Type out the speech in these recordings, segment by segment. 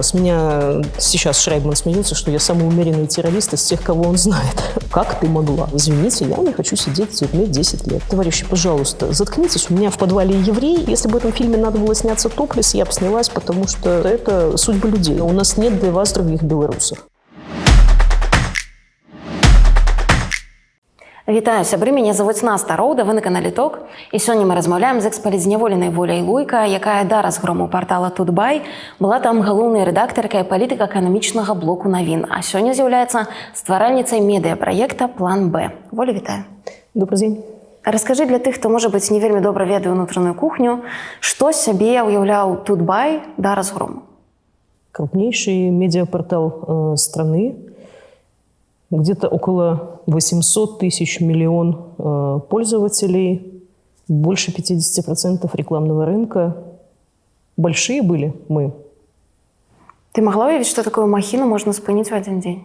С меня сейчас Шрайбман смеется, что я самый умеренный террорист из тех, кого он знает. Как ты могла? Извините, я не хочу сидеть в тюрьме 10 лет. Товарищи, пожалуйста, заткнитесь. У меня в подвале еврей. Если бы в этом фильме надо было сняться топлес, я бы снялась, потому что это судьба людей. У нас нет для вас других белорусов. Вітаю, сябры, мяне завуць Наста Роуда, вы на канале ТОК. І сёння мы размаўляем з экспалізняволенай Воляй Луйка, якая да разгрому партала Тутбай была там галоўнай рэдактаркай палітыка-эканамічнага блоку навін, а сёння з'яўляецца стваральніцай медыапраекта «План Б». Воля, вітаю. Добрый день. Раскажы для тых, хто, можа быць, не вельмі добра ведае ўнутраную кухню, што сябе ўяўляў Тутбай да разгрому? Крупнейший медиапортал страны. Где-то около 800 тысяч миллион пользователей, больше 50% рекламного рынка. Большие были мы. Ты могла увидеть, что такую махину можно спынить в один день?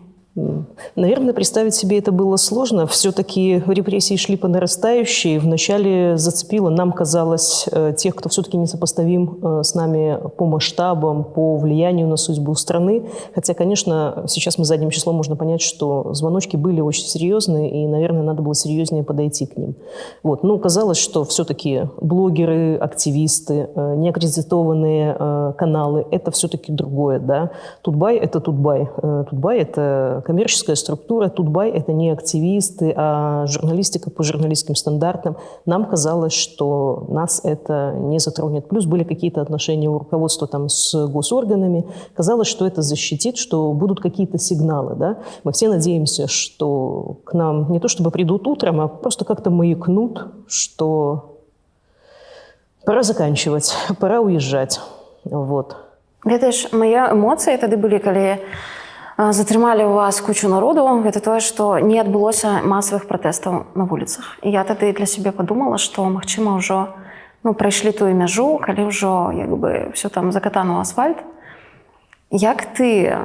Наверное, представить себе это было сложно. Все-таки репрессии шли по нарастающей. Вначале зацепило, нам казалось, тех, кто все-таки несопоставим с нами по масштабам, по влиянию на судьбу страны. Хотя, конечно, сейчас мы задним числом можно понять, что звоночки были очень серьезные, и, наверное, надо было серьезнее подойти к ним. Вот. Ну, казалось, что все-таки блогеры, активисты, неаккредитованные каналы – это все-таки другое. Да? Тутбай – это Тутбай. Тутбай – это коммерческая структура. Тутбай – это не активисты, а журналистика по журналистским стандартам. Нам казалось, что нас это не затронет. Плюс были какие-то отношения у руководства там с госорганами. Казалось, что это защитит, что будут какие-то сигналы. Да? Мы все надеемся, что к нам не то чтобы придут утром, а просто как-то маякнут, что пора заканчивать, пора уезжать. Вот. Ведаеш, мае эмоцыі тады былі, калі затрымалі у вас кучу народу, гэта тое, што не адбылося масавых пратэстаў на вуліцах. І я тады для сябе падумала, што, магчыма, ўжо прайшлі тую мяжу, калі ўжо все там закатана ў асфальт. Як ты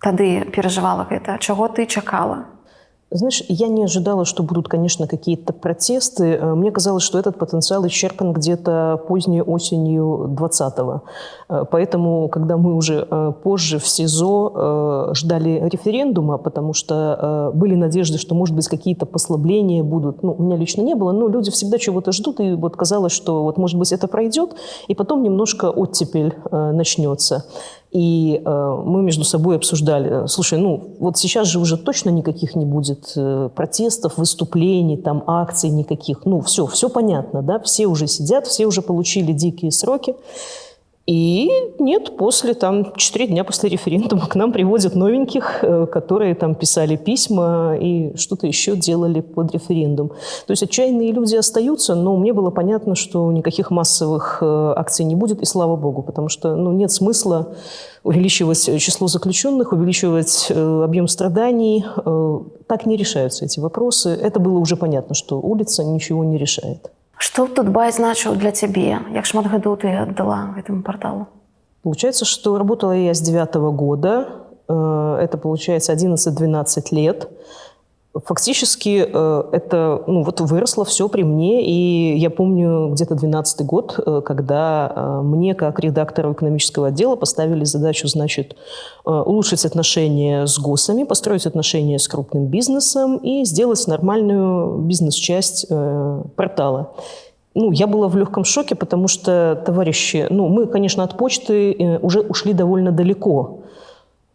тады перажывала гэта? Чаго ты чакала? Знаешь, я не ожидала, что будут, конечно, какие-то протесты. Мне казалось, что этот потенциал исчерпан где-то поздней осенью 2020-го. Поэтому, когда мы уже позже в СИЗО ждали референдума, потому что были надежды, что, может быть, какие-то послабления будут. Ну, у меня лично не было, но люди всегда чего-то ждут, и вот казалось, что, вот, может быть, это пройдет, и потом немножко оттепель начнется. И мы между собой обсуждали, слушай, вот сейчас же уже точно никаких не будет протестов, выступлений, там, акций никаких. Все понятно, да, все уже сидят, все уже получили дикие сроки. И нет, после 4 дня после референдума к нам приводят новеньких, которые там писали письма и что-то еще делали под референдум. То есть отчаянные люди остаются, но мне было понятно, что никаких массовых акций не будет, и слава богу, потому что нет смысла увеличивать число заключенных, увеличивать объем страданий. Так не решаются эти вопросы. Это было уже понятно, что улица ничего не решает. Што Тутбай значыў для цябе? Як шмат гадоў ты аддала гэтаму порталу? Получается, что работала я с 9-го года. Это, получается, 11-12 лет. Фактически это выросло все при мне. И я помню где-то 12-й год, когда мне, как редактору экономического отдела, поставили задачу, улучшить отношения с ГОСами, построить отношения с крупным бизнесом и сделать нормальную бизнес-часть портала. Я была в легком шоке, потому что, товарищи, мы, конечно, от почты уже ушли довольно далеко.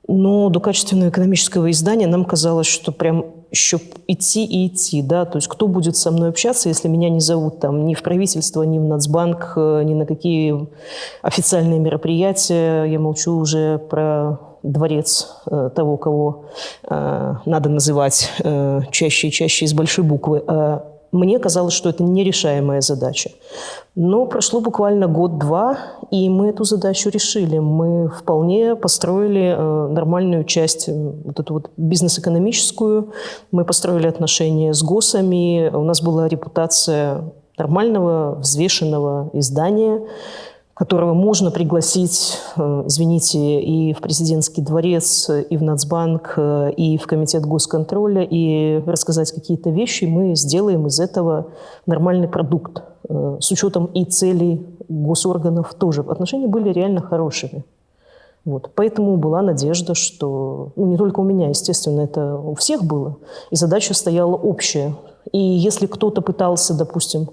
Но до качественного экономического издания нам казалось, что прям еще идти и идти, да, то есть кто будет со мной общаться, если меня не зовут там ни в правительство, ни в Нацбанк, ни на какие официальные мероприятия, я молчу уже про дворец того, кого надо называть чаще и чаще из большой буквы. Мне казалось, что это нерешаемая задача. Но прошло буквально год-два, и мы эту задачу решили. Мы вполне построили нормальную часть, вот эту вот бизнес-экономическую. Мы построили отношения с ГОСами. У нас была репутация нормального, взвешенного издания, которого можно пригласить, извините, и в президентский дворец, и в Нацбанк, и в комитет госконтроля, и рассказать какие-то вещи, мы сделаем из этого нормальный продукт. С учетом и целей госорганов тоже. Отношения были реально хорошими. Вот. Поэтому была надежда, что, ну, не только у меня, естественно, это у всех было, и задача стояла общая. И если кто-то пытался, допустим,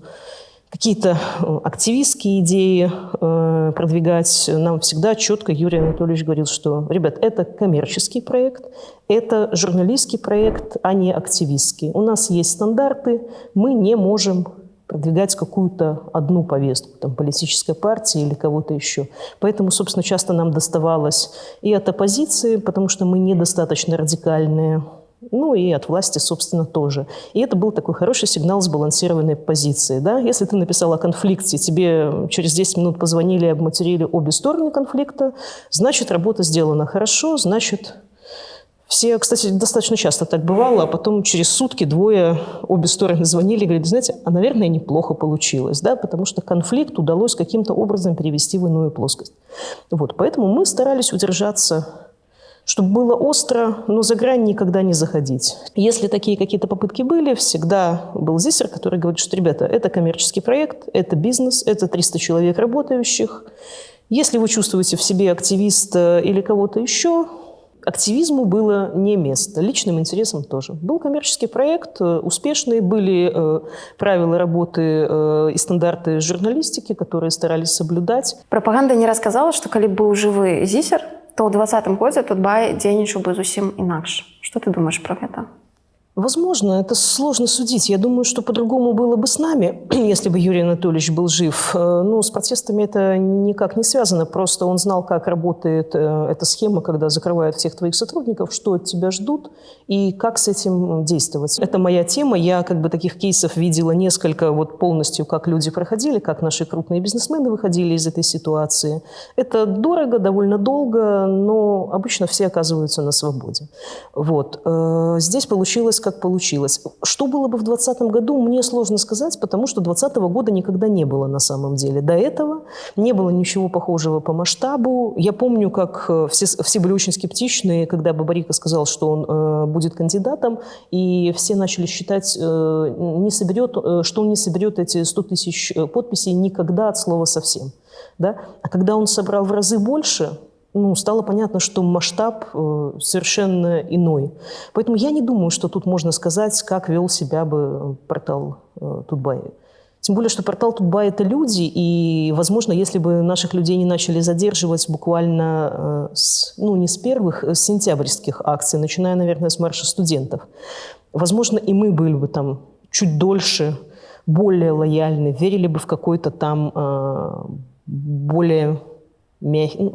какие-то активистские идеи продвигать, нам всегда четко Юрий Анатольевич говорил, что, ребят, это коммерческий проект, это журналистский проект, а не активистский. У нас есть стандарты, мы не можем продвигать какую-то одну повестку, там, политической партии или кого-то еще. Поэтому, собственно, часто нам доставалось и от оппозиции, потому что мы недостаточно радикальные, ну и от власти, собственно, тоже. И это был такой хороший сигнал сбалансированной позиции. Да? Если ты написал о конфликте, тебе через 10 минут позвонили и обматерили обе стороны конфликта, значит, работа сделана хорошо, значит... Все, кстати, достаточно часто так бывало, а потом через сутки двое, обе стороны звонили и говорили, знаете, а, наверное, неплохо получилось, да, потому что конфликт удалось каким-то образом перевести в иную плоскость. Вот, поэтому мы старались удержаться, чтобы было остро, но за грань никогда не заходить. Если такие какие-то попытки были, всегда был Зиссер, который говорит, что, ребята, это коммерческий проект, это бизнес, это 300 человек работающих. Если вы чувствуете в себе активиста или кого-то еще, активизму было не место, личным интересам тоже. Был коммерческий проект, успешный, были правила работы и стандарты журналистики, которые старались соблюдать. Прапаганда не рассказала, что калі быў жывы Зісер, то ў 2020 годзе Тутбай дзейнічаў бы зусім инакш. Что ты думаешь про это? Возможно, это сложно судить. Я думаю, что по-другому было бы с нами, если бы Юрий Анатольевич был жив. Ну, с протестами это никак не связано. Просто он знал, как работает эта схема, когда закрывают всех твоих сотрудников, что от тебя ждут и как с этим действовать. Это моя тема. Я как бы таких кейсов видела несколько вот полностью, как люди проходили, как наши крупные бизнесмены выходили из этой ситуации. Это дорого, довольно долго, но обычно все оказываются на свободе. Вот. Здесь получилось как получилось. Что было бы в 2020 году, мне сложно сказать, потому что 2020 года никогда не было на самом деле. До этого не было ничего похожего по масштабу. Я помню, как все были очень скептичны, когда Бабарико сказал, что он будет кандидатом, и все начали считать, что он не соберет эти 100 тысяч подписей никогда от слова совсем. Да? А когда он собрал в разы больше, стало понятно, что масштаб совершенно иной. Поэтому я не думаю, что тут можно сказать, как вел себя бы портал Тутбай. Тем более, что портал Тутбай – это люди, и, возможно, если бы наших людей не начали задерживать буквально, не с первых, с сентябрьских акций, начиная, наверное, с марша студентов, возможно, и мы были бы там чуть дольше, более лояльны, верили бы в какой-то там более...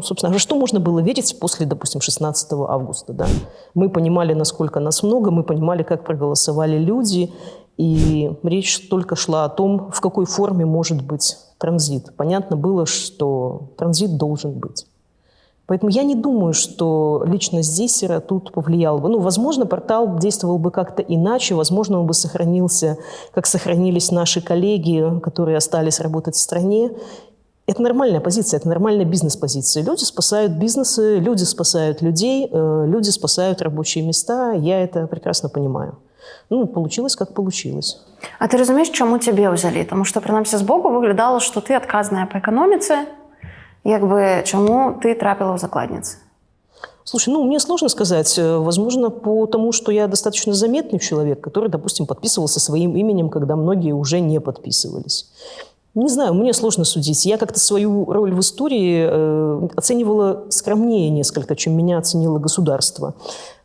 собственно, что можно было верить после, допустим, 16 августа? Да? Мы понимали, насколько нас много, мы понимали, как проголосовали люди, и речь только шла о том, в какой форме может быть транзит. Понятно было, что транзит должен быть. Поэтому я не думаю, что личность Зиссера тут повлияла бы. Возможно, портал действовал бы как-то иначе, возможно, он бы сохранился, как сохранились наши коллеги, которые остались работать в стране. Это нормальная позиция, это нормальная бизнес-позиция. Люди спасают бизнесы, люди спасают людей, люди спасают рабочие места. Я это прекрасно понимаю. Получилось, как получилось. А ты разумеешь, чому тебе взяли? Потому что, принаймні, збоку виглядало, що ти відказна по економіці, чому ти трапила в закладниці? Слушай, мне сложно сказать. Возможно, потому что я достаточно заметный человек, который, допустим, подписывался своим именем, когда многие уже не подписывались. Не знаю, мне сложно судить. Я как-то свою роль в истории оценивала скромнее несколько, чем меня оценило государство.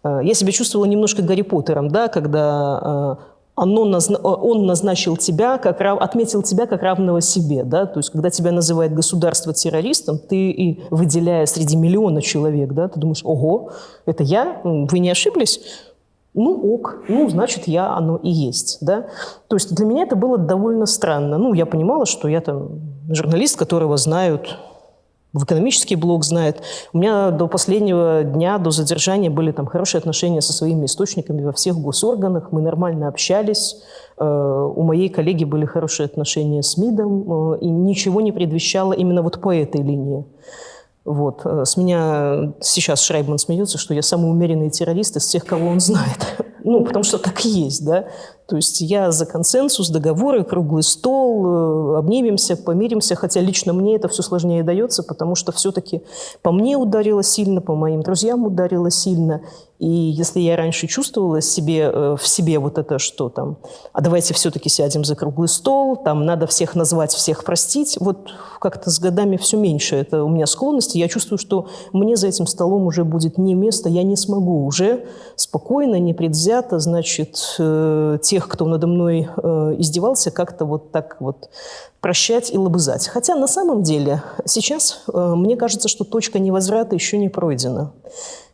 Я себя чувствовала немножко Гарри Поттером, да, когда он назначил тебя, отметил тебя как равного себе. Да? То есть, когда тебя называет государство террористом, ты и выделяя среди миллиона человек, да, ты думаешь, ого, это я? Вы не ошиблись? Ок, значит, я оно и есть, да. То есть для меня это было довольно странно. Я понимала, что я там журналист, которого знают, в экономический блог знает. У меня до последнего дня, до задержания были там хорошие отношения со своими источниками во всех госорганах, мы нормально общались, у моей коллеги были хорошие отношения с МИДом, и ничего не предвещало именно вот по этой линии. Вот. С меня сейчас Шрайбман смеется, что я самый умеренный террорист из всех, кого он знает. Потому что так и есть, да. То То есть я за консенсус, договоры, круглый стол, обнимемся, помиримся, хотя лично мне это все сложнее дается, потому что все-таки по мне ударило сильно, по моим друзьям ударило сильно. И если я раньше чувствовала в себе вот это, что там, а давайте все-таки сядем за круглый стол, там надо всех назвать, всех простить, вот как-то с годами все меньше. Это у меня склонности. Я чувствую, что мне за этим столом уже будет не место, я не смогу уже спокойно, непредвзято, значит, тех, кто надо мной издевался, как-то вот так вот прощать и лобызать. Хотя на самом деле сейчас мне кажется, что точка невозврата еще не пройдена.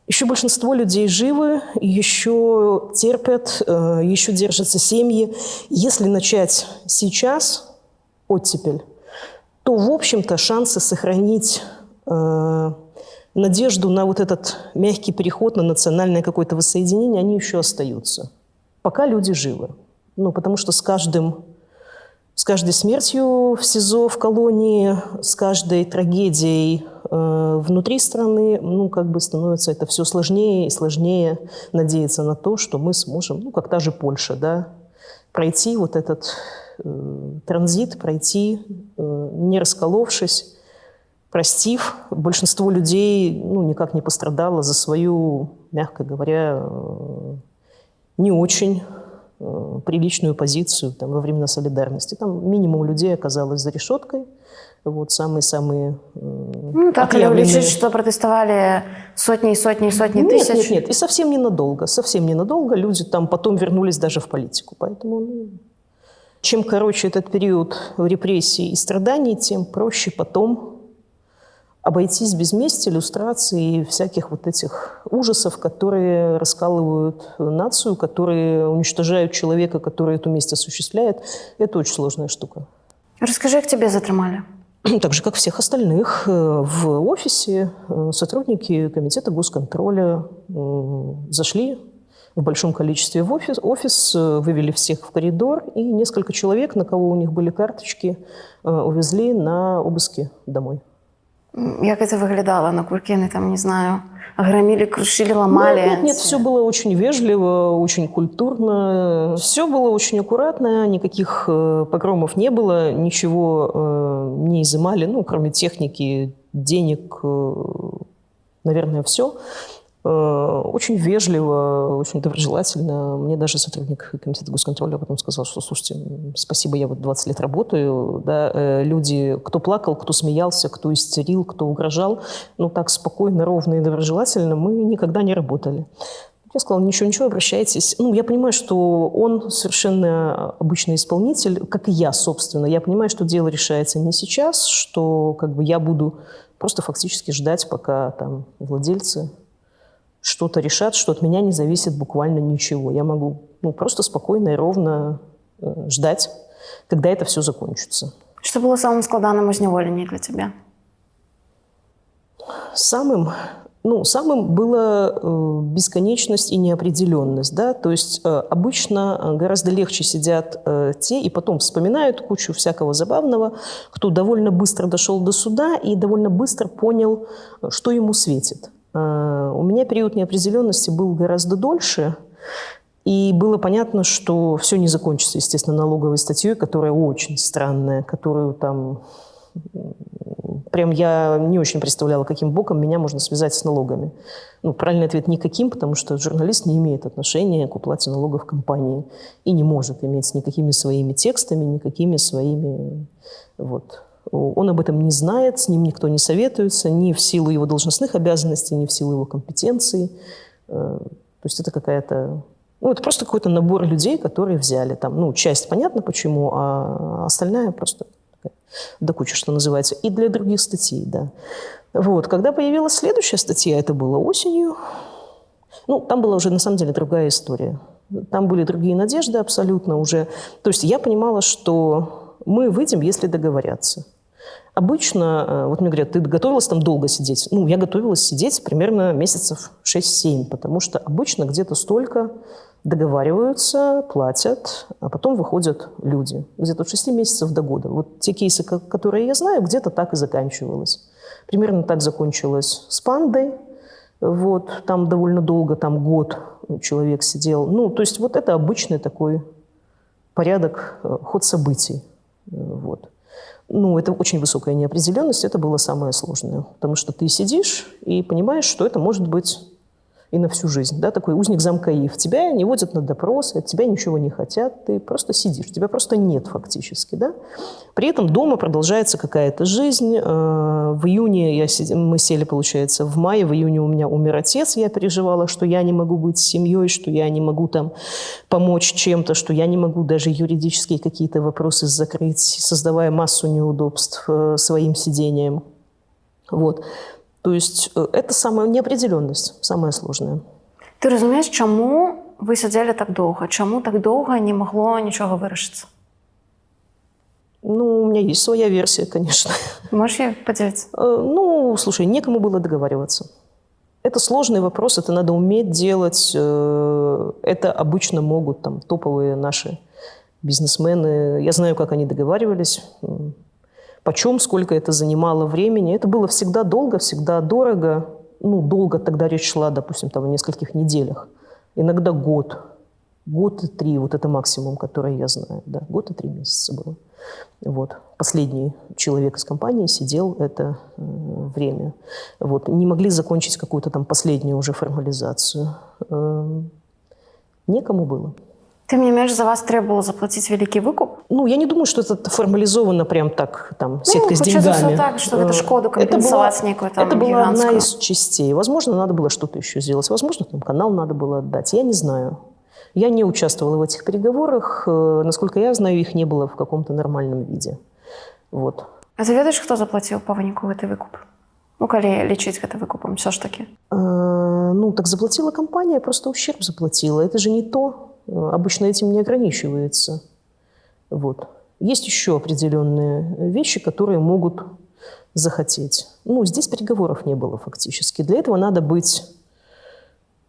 Еще большинство людей живы, еще терпят, еще держатся семьи. Если начать сейчас оттепель, то, в общем-то, шансы сохранить надежду на вот этот мягкий переход, на национальное какое-то воссоединение, они еще остаются. Пока люди живы. Ну, потому что с каждой смертью в СИЗО, в колонии, с каждой трагедией внутри страны, ну, как бы становится это все сложнее и сложнее надеяться на то, что мы сможем, ну, как та же Польша, да, пройти вот этот транзит, пройти, не расколовшись, простив. Большинство людей, ну, никак не пострадало за свою, мягко говоря, не очень приличную позицию там, во времена солидарности. Там минимум людей оказалось за решеткой. Вот самые-самые так, или уличить, что протестовали сотни и сотни и сотни тысяч? Нет. И совсем ненадолго. Совсем ненадолго. Люди там потом вернулись даже в политику. Поэтому чем короче этот период репрессий и страданий, тем проще потом обойтись без мести, иллюстраций и всяких вот этих ужасов, которые раскалывают нацию, которые уничтожают человека, который эту месть осуществляет. Это очень сложная штука. Расскажи, как тебя затримали? Так же, как всех остальных, в офисе сотрудники комитета госконтроля зашли в большом количестве в офис, вывели всех в коридор, и несколько человек, на кого у них были карточки, увезли на обыски домой. Как это выглядало? Наколькі они там, не знаю, громили, крушили, ломали? Нет, все было очень вежливо, очень культурно. Все было очень аккуратно, никаких погромов не было, ничего не изымали, ну, кроме техники, денег, наверное, все. Очень вежливо, очень доброжелательно. Мне даже сотрудник комитета госконтроля потом сказал, что, слушайте, спасибо, я вот 20 лет работаю. Да, люди, кто плакал, кто смеялся, кто истерил, кто угрожал, ну так спокойно, ровно и доброжелательно мы никогда не работали. Я сказала, ничего, обращайтесь. Ну, я понимаю, что он совершенно обычный исполнитель, как и я, собственно. Я понимаю, что дело решается не сейчас, что как бы я буду просто фактически ждать, пока там владельцы что-то решат, что от меня не зависит буквально ничего. Я могу просто спокойно и ровно ждать, когда это все закончится. Что было самым складаным из неволения для тебя? Самым была бесконечность и неопределенность. Да? То есть обычно гораздо легче сидят те и потом вспоминают кучу всякого забавного, кто довольно быстро дошел до суда и довольно быстро понял, что ему светит. У меня период неопределенности был гораздо дольше, и было понятно, что все не закончится, естественно, налоговой статьей, которая очень странная, которую там... Прям я не очень представляла, каким боком меня можно связать с налогами. Ну, правильный ответ – никаким, потому что журналист не имеет отношения к уплате налогов компании и не может иметь с никакими своими текстами, никакими своими... Вот. Он об этом не знает, с ним никто не советуется, ни в силу его должностных обязанностей, ни в силу его компетенций. То есть это какая-то... это просто какой-то набор людей, которые взяли. Там, часть понятно почему, а остальная просто до кучи, что называется. И для других статей, да. Вот. Когда появилась следующая статья, это было осенью, там была уже на самом деле другая история. Там были другие надежды абсолютно уже. То есть я понимала, что мы выйдем, если договорятся. Обычно, вот мне говорят, ты готовилась там долго сидеть? Я готовилась сидеть примерно месяцев 6-7, потому что обычно где-то столько договариваются, платят, а потом выходят люди. Где-то от 6 месяцев до года. Вот те кейсы, которые я знаю, где-то так и заканчивалось. Примерно так закончилось с «Пандой». Вот, там довольно долго, там год человек сидел. То есть вот это обычный такой порядок, ход событий. Вот. Ну, это очень высокая неопределенность, это было самое сложное. Потому что ты сидишь и понимаешь, что это может быть и на всю жизнь. Да? Такой узник замка Ив. Тебя не водят на допрос, от тебя ничего не хотят, ты просто сидишь. Тебя просто нет фактически. Да? При этом дома продолжается какая-то жизнь. В июне мы сели, получается, в мае. В июне у меня умер отец. Я переживала, что я не могу быть с семьей, что я не могу там помочь чем-то, что я не могу даже юридические какие-то вопросы закрыть, создавая массу неудобств своим сидением. Вот. То есть это самая неопределенность, самое сложное. Ти розумієш, чому ви сиділи так довго? Чому так довго не могло нічого вирішитися? Ну, у меня есть своя версия, конечно. Можеш її поділитися? Ну, слушай, некому было договариваться. Это сложный вопрос, это надо уметь делать. Это обычно могут там топовые наши бизнесмены. Я знаю, как они договаривались. Почем, сколько это занимало времени. Это было всегда долго, всегда дорого. Ну, долго тогда речь шла, допустим, там, о нескольких неделях. Иногда год. Год и 3. Вот это максимум, который я знаю. Да, год и 3 месяца было. Вот. Последний человек из компании сидел это время. Вот. Не могли закончить какую-то там последнюю уже формализацию. Некому было. Тим не менш, за вас треба було заплатити великий викуп? Ну, я не думаю, что это формализовано прям так, там, сеткой с деньгами. Ну, так, что это шкоду компенсовать некую там это была гигантскую. одна из частей. Возможно, надо было что-то еще сделать. Возможно, там канал надо было отдать. Я не знаю. Я не участвовала в этих переговорах. Насколько я знаю, их не было в каком-то нормальном виде. Вот. А ты ведаешь, кто заплатил по выніку гэты выкуп? Ну, калі лічыць гэта выкупом, все ж таки. Ну, так заплатила компания, просто ущерб заплатила. Это же не то. Обычно этим не ограничивается. Вот. Есть еще определенные вещи, которые могут захотеть. Ну, здесь переговоров не было фактически. Для этого надо быть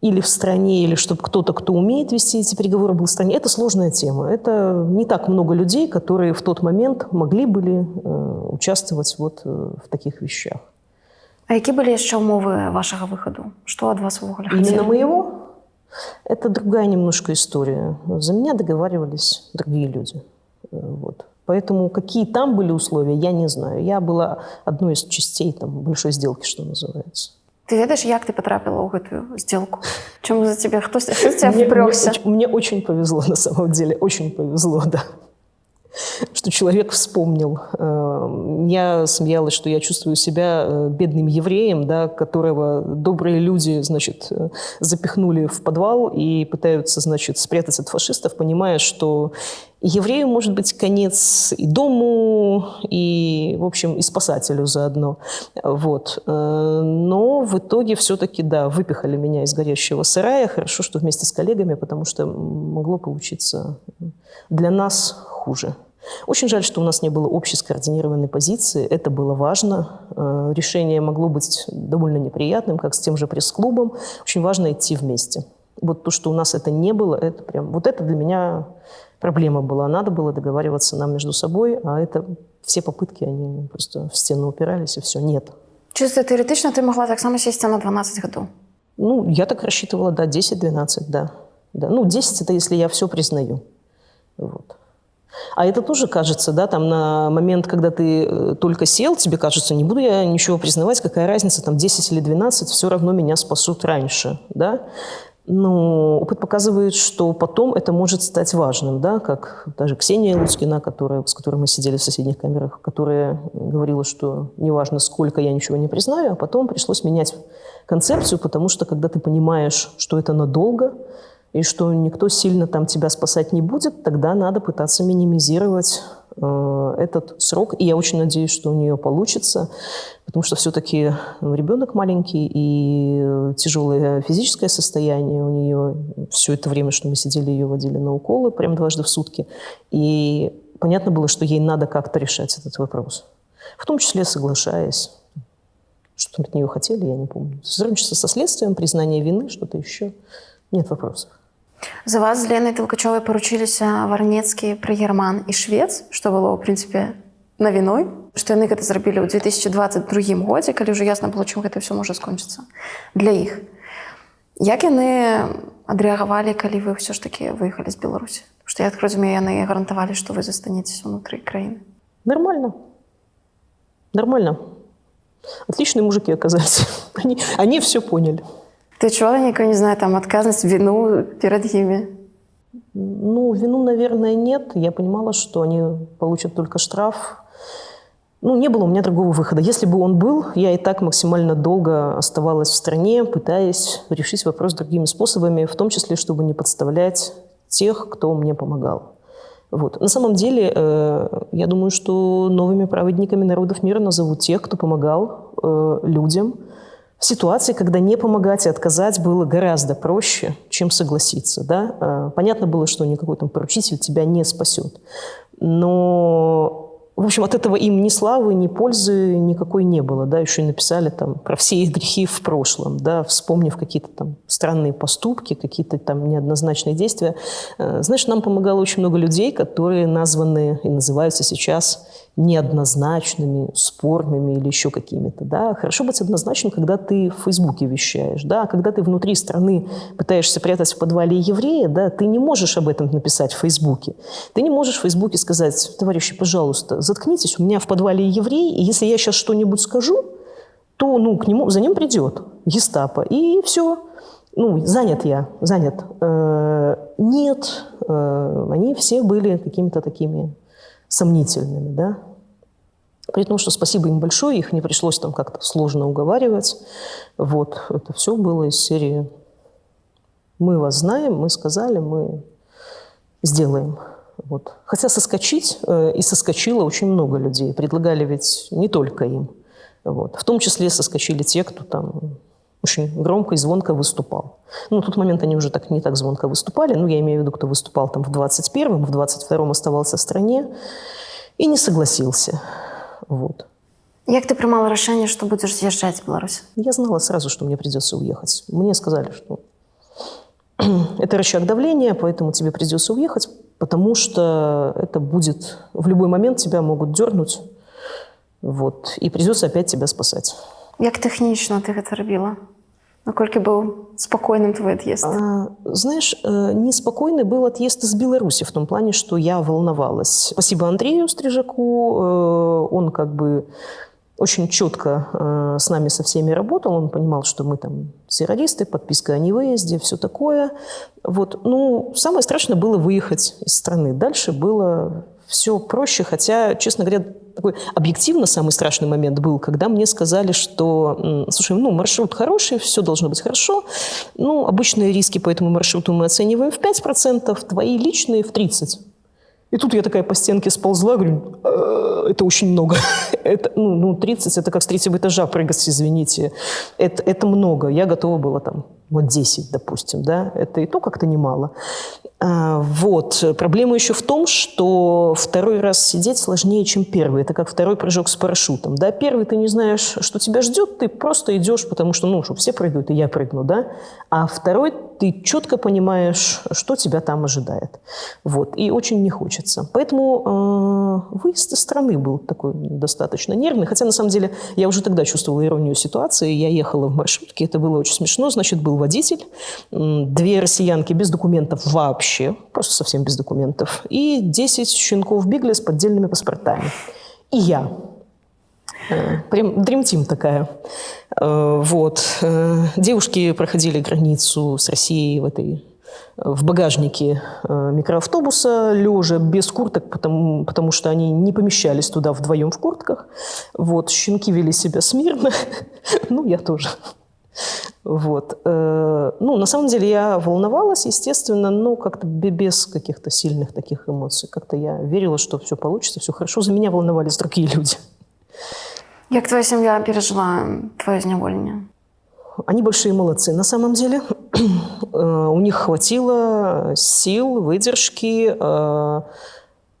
или в стране, или чтобы кто-то, кто умеет вести эти переговоры, был в стране. Это сложная тема. Это не так много людей, которые в тот момент могли были участвовать вот в таких вещах. А які были еще умовы вашего выхода? Что от вас ввогуле хотели? Именно моего? Это другая немножко история. За меня договаривались другие люди. Вот. Поэтому какие там были условия, я не знаю. Я была одной из частей там, большой сделки, что называется. Ты ведаешь, як ты потрапила в эту сделку? Чему за тебя? Кто тебя впрёгся? Мне очень повезло, на самом деле. Очень повезло, да. Что человек вспомнил. Я смеялась, что я чувствую себя бедным евреем, да, которого добрые люди, значит, запихнули в подвал и пытаются, значит, спрятать от фашистов, понимая, что еврею может быть конец и дому, и, в общем, и спасателю заодно. Вот. Но в итоге все-таки, да, выпихали меня из горящего сарая. Хорошо, что вместе с коллегами, потому что могло получиться для нас хуже. Очень жаль, что у нас не было общей скоординированной позиции. Это было важно. Решение могло быть довольно неприятным, как с тем же пресс-клубом. Очень важно идти вместе. Вот то, что у нас это не было, это прям... Вот это для меня проблема была. Надо было договариваться нам между собой, а это все попытки, они просто в стену упирались, и все. Нет. Чисто теоретично ты могла так само сесть на 12 годов? Ну, я так рассчитывала, да, 10-12, да. Ну, 10 – это если я все признаю. Вот. А это тоже кажется, да, там на момент, когда ты только сел, тебе кажется, не буду я ничего признавать, какая разница, там 10 или 12, все равно меня спасут раньше, да. Но опыт показывает, что потом это может стать важным, да, как даже Ксения Луцкина, с которой мы сидели в соседних камерах, которая говорила, что неважно, сколько я ничего не признаю, а потом пришлось менять концепцию, потому что когда ты понимаешь, что это надолго, и что никто сильно там тебя спасать не будет, тогда надо пытаться минимизировать этот срок. И я очень надеюсь, что у нее получится, потому что все-таки ребенок маленький и тяжелое физическое состояние у нее. Все это время, что мы сидели, ее водили на уколы прям дважды в сутки. И понятно было, что ей надо как-то решать этот вопрос. В том числе соглашаясь. Что от нее хотели, я не помню. Сотрудничество со следствием, признание вины, что-то еще. Нет вопросов. За вас з Леной Толкачовой поручиліся Варнецкі, Прыгерман і Швец, што было, ў прынцыпе, навіной, што яны гэта зрабілі ў 2022 годзе, калі ўжо ясна было, чым гэта ўсё можа скончыцца для іх. Як яны адрэагавалі, калі вы ўсё ж такі выехалі з Беларусі? Што я так разумею, яны гарантавалі, што вы застанецеся ўнутры краіны. Нормально. Нормально. Отличные мужики оказались. Они все поняли. Ты адчувала нейкую, не знаю, там, адказнасць, віну перад імі? Ну, вину, наверное, нет. Я понимала, что они получат только штраф. Ну, не было у меня другого выхода. Если бы он был, я и так максимально долго оставалась в стране, пытаясь решить вопрос другими способами, в том числе, чтобы не подставлять тех, кто мне помогал. Вот. На самом деле, я думаю, что новыми праведниками народов мира назовут тех, кто помогал людям в ситуации, когда не помогать и отказать было гораздо проще, чем согласиться. Да? Понятно было, что никакой там поручитель тебя не спасет. Но, в общем, от этого им ни славы, ни пользы никакой не было. Да? Еще и написали там про все их грехи в прошлом, да? Вспомнив какие-то там странные поступки, какие-то там неоднозначные действия. Знаешь, нам помогало очень много людей, которые названы и называются сейчас неоднозначными, спорными или еще какими-то. Да? Хорошо быть однозначным, когда ты в Фейсбуке вещаешь. Да? А когда ты внутри страны пытаешься прятать в подвале еврея, да, ты не можешь об этом написать в Фейсбуке. Ты не можешь в Фейсбуке сказать: товарищи, пожалуйста, заткнитесь, у меня в подвале еврей, и если я сейчас что-нибудь скажу, то за ним придет гестапо. И все. Занят я, занят. Нет, они все были какими-то такими сомнительными, да. При том, что спасибо им большое, их не пришлось там как-то сложно уговаривать. Вот, это все было из серии «Мы вас знаем, мы сказали, мы сделаем». Вот. Хотя соскочить, и соскочило очень много людей. Предлагали ведь не только им. Вот. В том числе соскочили те, кто там очень громко и звонко выступал. На тот момент они уже не так звонко выступали. Я имею в виду, кто выступал там в 21-м, в 22-м оставался в стране и не согласился. Вот. Як ты прымала рашэнне, што будзеш з'язджаць з Беларусі? Я знала сразу, что мне придется уехать. Мне сказали, что это рычаг давления, поэтому тебе придется уехать, потому что это будет... В любой момент тебя могут дернуть, вот, и придется опять тебя спасать. Як тэхнічна ты гэта рабіла? Наколькі быў спакойным твой отъезд? Знаешь, неспокойный был отъезд из Беларуси в том плане, что я волновалась. Спасибо Андрею Стрижаку, он очень четко с нами со всеми работал, он понимал, что мы там террористы, подписка о невыезде, все такое. Вот. Самое страшное было выехать из страны. Дальше было все проще, хотя, честно говоря, такой объективно самый страшный момент был, когда мне сказали, что, слушай, маршрут хороший, все должно быть хорошо, обычные риски по этому маршруту мы оцениваем в 5%, твои личные в 30%. И тут я такая по стенке сползла, говорю, это очень много. 30, это как с 3-го этажа прыгать, извините. Это много. Я готова была 10, допустим, да. Это и то как-то немало. Вот. Проблема еще в том, что второй раз сидеть сложнее, чем первый. Это как второй прыжок с парашютом, да. Первый ты не знаешь, что тебя ждет, ты просто идешь, потому что, что все прыгают, и я прыгну, да. А второй ты четко понимаешь, что тебя там ожидает. Вот. И очень не хочется. Поэтому выезд из страны был такой достаточно нервный. Хотя, на самом деле, я уже тогда чувствовала иронию ситуации. Я ехала в маршрутке, это было очень смешно. Значит, был водитель, 2 россиянки без документов вообще, просто совсем без документов, и 10 щенков бигля с поддельными паспортами. И я. Прям Dream Team такая. Вот. Девушки проходили границу с Россией в багажнике микроавтобуса, лежа, без курток, потому что они не помещались туда вдвоем в куртках. Вот. Щенки вели себя смирно. Я тоже. Вот. На самом деле я волновалась, естественно, но как-то без каких-то сильных таких эмоций. Как-то я верила, что все получится, все хорошо. За меня волновались другие люди. Як твоя семья пережила твое зняволенне? Они большие молодцы, на самом деле. У них хватило сил, выдержки.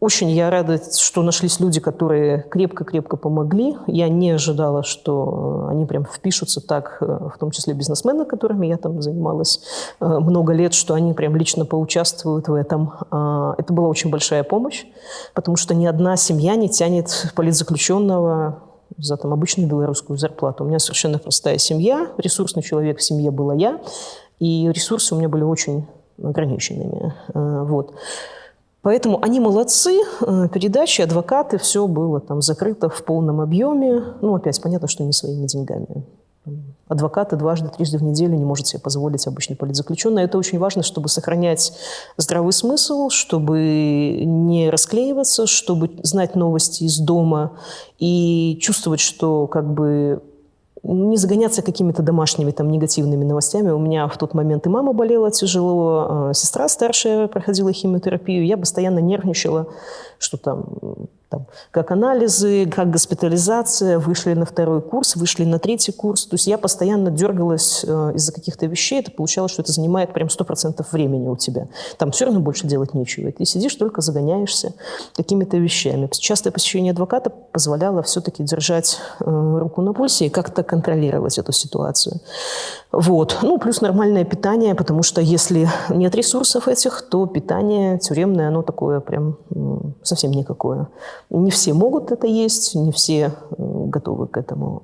Очень я рада, что нашлись люди, которые крепко-крепко помогли. Я не ожидала, что они прям впишутся так, в том числе бизнесмены, которыми я там занималась много лет, что они прям лично поучаствуют в этом. Это была очень большая помощь, потому что ни одна семья не тянет политзаключенного за обычную белорусскую зарплату. У меня совершенно простая семья, ресурсный человек в семье была я, и ресурсы у меня были очень ограниченными. Вот. Поэтому они молодцы, передачи, адвокаты, все было там закрыто в полном объеме. Ну, опять, понятно, что не своими деньгами. Адвокаты трижды в неделю не может себе позволить обычный политзаключенный. Это очень важно, чтобы сохранять здравый смысл, чтобы не расклеиваться, чтобы знать новости из дома и чувствовать, что как бы не загоняться какими-то домашними там негативными новостями. У меня в тот момент и мама болела тяжело, сестра старшая проходила химиотерапию. Я постоянно нервничала, что там как анализы, как госпитализация, вышли на 2-й курс, вышли на 3-й курс. То есть я постоянно дергалась из-за каких-то вещей. Это получалось, что это занимает прям 100% времени у тебя. Там все равно больше делать нечего. И ты сидишь, только загоняешься какими-то вещами. Частое посещение адвоката позволяло все-таки держать руку на пульсе и как-то контролировать эту ситуацию. Вот. Ну, плюс нормальное питание, потому что если нет ресурсов этих, то питание тюремное, оно такое прям совсем никакое. Не все могут это есть, не все готовы к этому.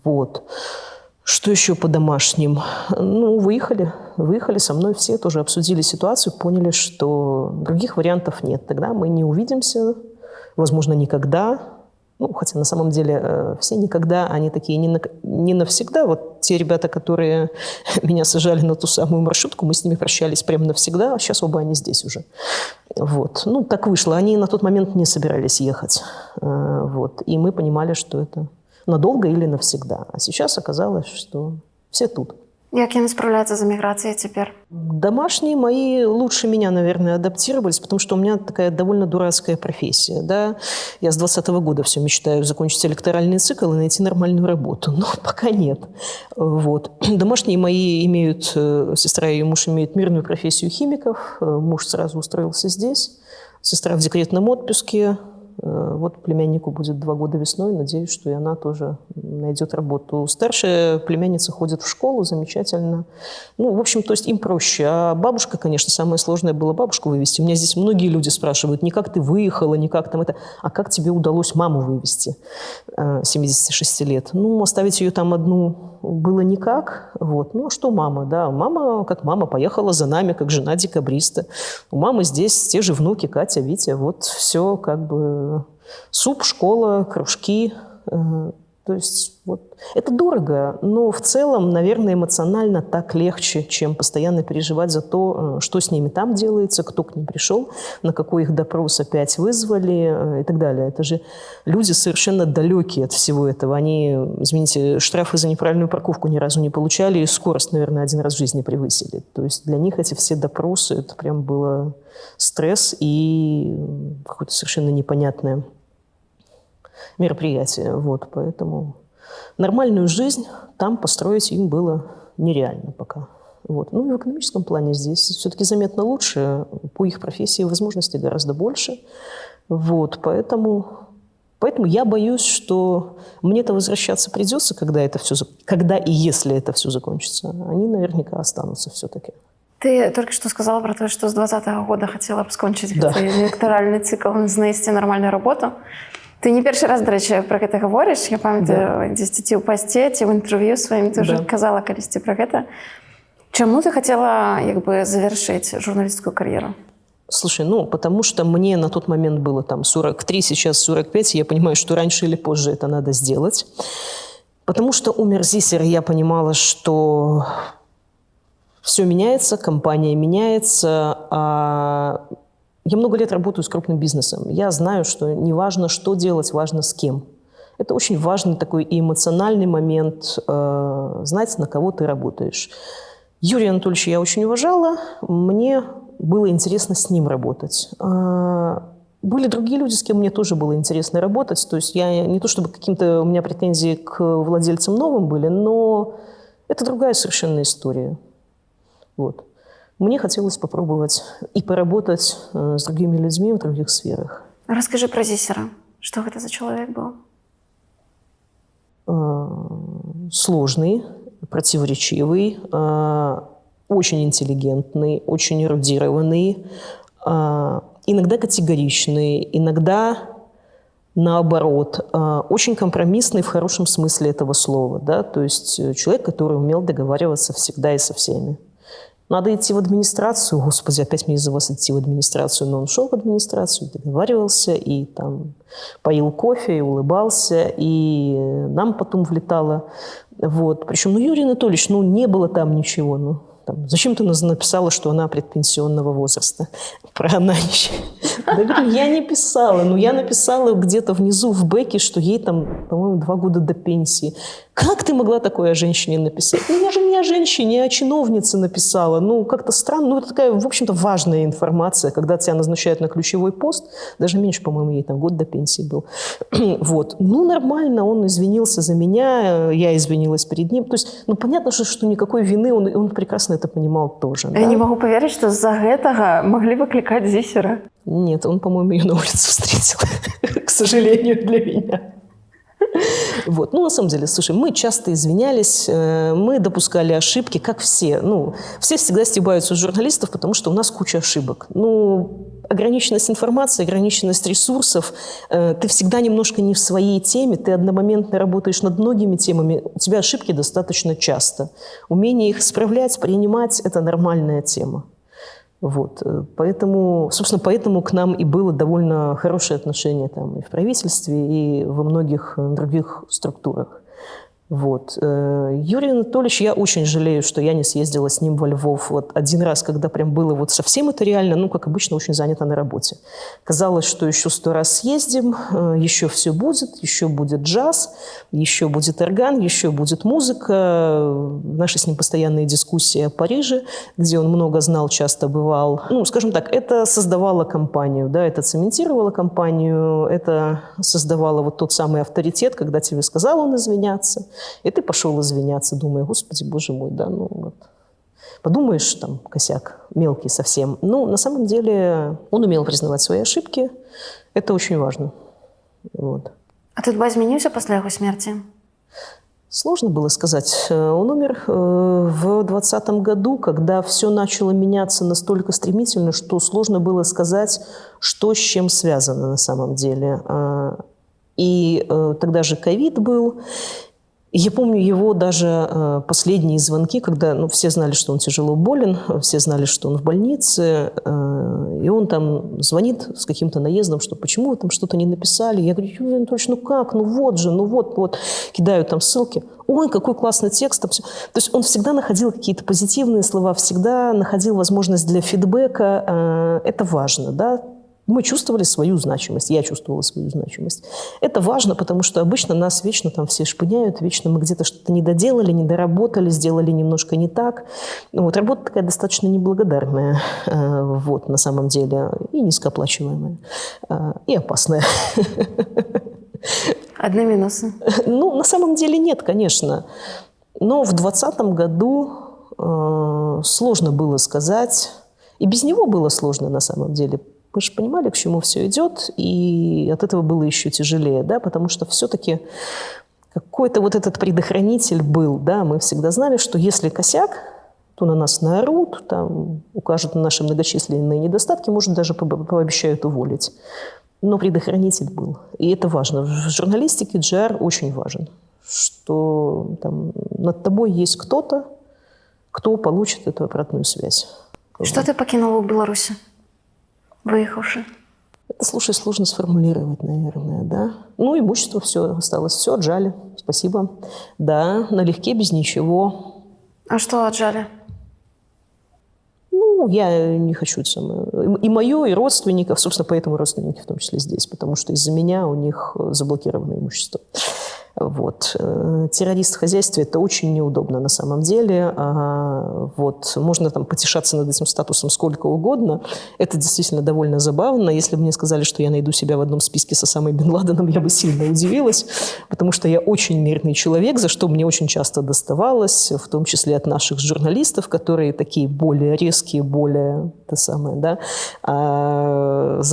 Вот. Что еще по домашним? Ну, выехали со мной все, тоже обсудили ситуацию, поняли, что других вариантов нет. Тогда мы не увидимся, возможно, никогда. Ну, хотя на самом деле все никогда, они такие не навсегда. Вот те ребята, которые меня сажали на ту самую маршрутку, мы с ними прощались прям навсегда, а сейчас оба они здесь уже. Вот. Ну, так вышло. Они на тот момент не собирались ехать. Вот. И мы понимали, что это надолго или навсегда. А сейчас оказалось, что все тут. Як яны справляются з эміграцыяй цяпер? Домашние мои лучше меня, наверное, адаптировались, потому что у меня такая довольно дурацкая профессия. Да? Я с 2020 года все мечтаю закончить электоральный цикл и найти нормальную работу. Но пока нет. Вот. Домашние мои имеют, сестра и муж имеют мирную профессию химиков. Муж сразу устроился здесь. Сестра в декретном отпуске. Вот племяннику будет 2 года весной. Надеюсь, что и она тоже найдет работу. Старшая племянница ходит в школу, замечательно. Ну, в общем, то есть им проще. А бабушка, конечно, самое сложное было бабушку вывести. У меня здесь многие люди спрашивают, не как ты выехала, не как там это, а как тебе удалось маму вывести 76 лет. Ну, оставить ее там одну было никак. Вот. Ну, а что мама? Да, мама, как мама, поехала за нами, как жена декабриста. У мамы здесь те же внуки, Катя, Витя. Вот все как бы суп, школа, кружки. То есть вот это дорого, но в целом, наверное, эмоционально так легче, чем постоянно переживать за то, что с ними там делается, кто к ним пришел, на какой их допрос опять вызвали и так далее. Это же люди совершенно далекие от всего этого. Они, извините, штрафы за неправильную парковку ни разу не получали, и скорость, наверное, 1 раз в жизни превысили. То есть для них эти все допросы, это прям было стресс и какое-то совершенно непонятное мероприятие. Вот, поэтому нормальную жизнь там построить им было нереально пока. Вот. Ну и в экономическом плане здесь все-таки заметно лучше. По их профессии возможностей гораздо больше. Вот, поэтому я боюсь, что мне-то возвращаться придется, когда и если это все закончится. Они наверняка останутся все-таки. Ты только что сказала про то, что с 2020 года хотела бы скончить электоральный цикл, знайсці нормальную работу. Ты не першы раз, до речі, про гэта говориш. Я памятаю, дзесьці ці ў пасце, ці ў інтэрв'ю сваім ты уже казала калісьці про гэта. Чаму ты хотела завершить журналистскую карьеру? Слушай, потому что мне на тот момент было там 43, сейчас 45, и я понимаю, что раньше или позже это надо сделать. Потому что умер Зисер, я понимала, что все меняется, компания меняется, а я много лет работаю с крупным бизнесом. Я знаю, что не важно, что делать, важно с кем. Это очень важный такой эмоциональный момент, знать, на кого ты работаешь. Юрия Анатольевича я очень уважала, мне было интересно с ним работать. Были другие люди, с кем мне тоже было интересно работать. То есть я не то чтобы каким-то у меня претензии к владельцам новым были, но это другая совершенно история. Вот. Мне хотелось попробовать и поработать с другими людьми в других сферах. Расскажи про Зисера. Что это за человек был? Сложный, противоречивый, очень интеллигентный, очень эрудированный, иногда категоричный, иногда наоборот, очень компромиссный в хорошем смысле этого слова. Да? То есть человек, который умел договариваться всегда и со всеми. надо идти в администрацию. Господи, опять мне из-за вас идти в администрацию. Но он шел в администрацию, договаривался, и там поил кофе, и улыбался, и нам потом влетало. Вот. Причем, Юрий Анатольевич, не было там ничего, зачем ты написала, что она предпенсионного возраста? Про Ананич. Да, говорю, я не писала. Я написала где-то внизу в бэке, что ей там, по-моему, 2 года до пенсии. Как ты могла такое о женщине написать? Я же не о женщине, а о чиновнице написала. Как-то странно. Это такая, в общем-то, важная информация, когда тебя назначают на ключевой пост. Даже меньше, по-моему, ей там год до пенсии был. Вот. Нормально, он извинился за меня, я извинилась перед ним. То есть, понятно, что никакой вины, он прекрасно это понимал тоже. Я не могу поверить, что за этого могли выкликать Зисера. Нет, он, по-моему, ее на улице встретил, к сожалению, для меня. Вот. На самом деле, слушай, мы часто извинялись, мы допускали ошибки, как все. Все всегда стебаются с журналистов, потому что у нас куча ошибок. Ограниченность информации, ограниченность ресурсов, ты всегда немножко не в своей теме, ты одномоментно работаешь над многими темами, у тебя ошибки достаточно часто. Умение их исправлять, принимать – это нормальная тема. Вот. Поэтому к нам и было довольно хорошее отношение там, и в правительстве, и во многих других структурах. Вот. Юрий Анатольевич, я очень жалею, что я не съездила с ним во Львов. Вот один раз, когда прям было совсем это реально, как обычно, очень занята на работе. Казалось, что еще 100 раз съездим, еще все будет, еще будет джаз, еще будет орган, еще будет музыка. Наши с ним постоянные дискуссии о Париже, где он много знал, часто бывал. Скажем так, это создавало компанию, да, это цементировало компанию, это создавало тот самый авторитет, когда тебе сказал он извиняться. И ты пошел извиняться, думая, господи, боже мой, да, подумаешь, там, косяк мелкий совсем. На самом деле он умел признавать свои ошибки, это очень важно. Вот. А ты изменился после его смерти? Сложно было сказать. Он умер в 2020 году, когда все начало меняться настолько стремительно, что сложно было сказать, что с чем связано на самом деле. И тогда же ковид был. Я помню его даже последние звонки, когда все знали, что он тяжело болен, все знали, что он в больнице, и он там звонит с каким-то наездом, что почему вы там что-то не написали. Я говорю, Юрий Анатольевич, как, вот же, вот. Кидаю там ссылки. Ой, какой классный текст. Там все. То есть он всегда находил какие-то позитивные слова, всегда находил возможность для фидбэка. Это важно, да. Мы чувствовали свою значимость, я чувствовала свою значимость. Это важно, потому что обычно нас вечно там все шпыняют, вечно мы где-то что-то не доделали, не доработали, сделали немножко не так. Работа такая достаточно неблагодарная, на самом деле, и низкооплачиваемая, и опасная. Одни минусы. На самом деле нет, конечно. Но в 2020 году сложно было сказать, и без него было сложно на самом деле. Мы же понимали, к чему все идет, и от этого было еще тяжелее, да, потому что все-таки какой-то этот предохранитель был, да, мы всегда знали, что если косяк, то на нас наорут, там, укажут на наши многочисленные недостатки, может, даже пообещают уволить. Но предохранитель был, и это важно. В журналистике GR очень важен, что там, над тобой есть кто-то, кто получит эту обратную связь. Что ты покинула в Беларуси? Выехавши? Это, слушай, сложно сформулировать, наверное, да. Имущество все осталось, все отжали, спасибо. Да, налегке, без ничего. А что отжали? Я не хочу и мое, и родственников, собственно, поэтому родственники в том числе здесь, потому что из-за меня у них заблокировано имущество. Вот. Террорист в хозяйстве – это очень неудобно на самом деле. Можно там потешаться над этим статусом сколько угодно. Это действительно довольно забавно. Если бы мне сказали, что я найду себя в одном списке с Осамой бен Ладеном, я бы сильно удивилась, потому что я очень мирный человек, за что мне очень часто доставалось, в том числе от наших журналистов, которые такие более резкие, более за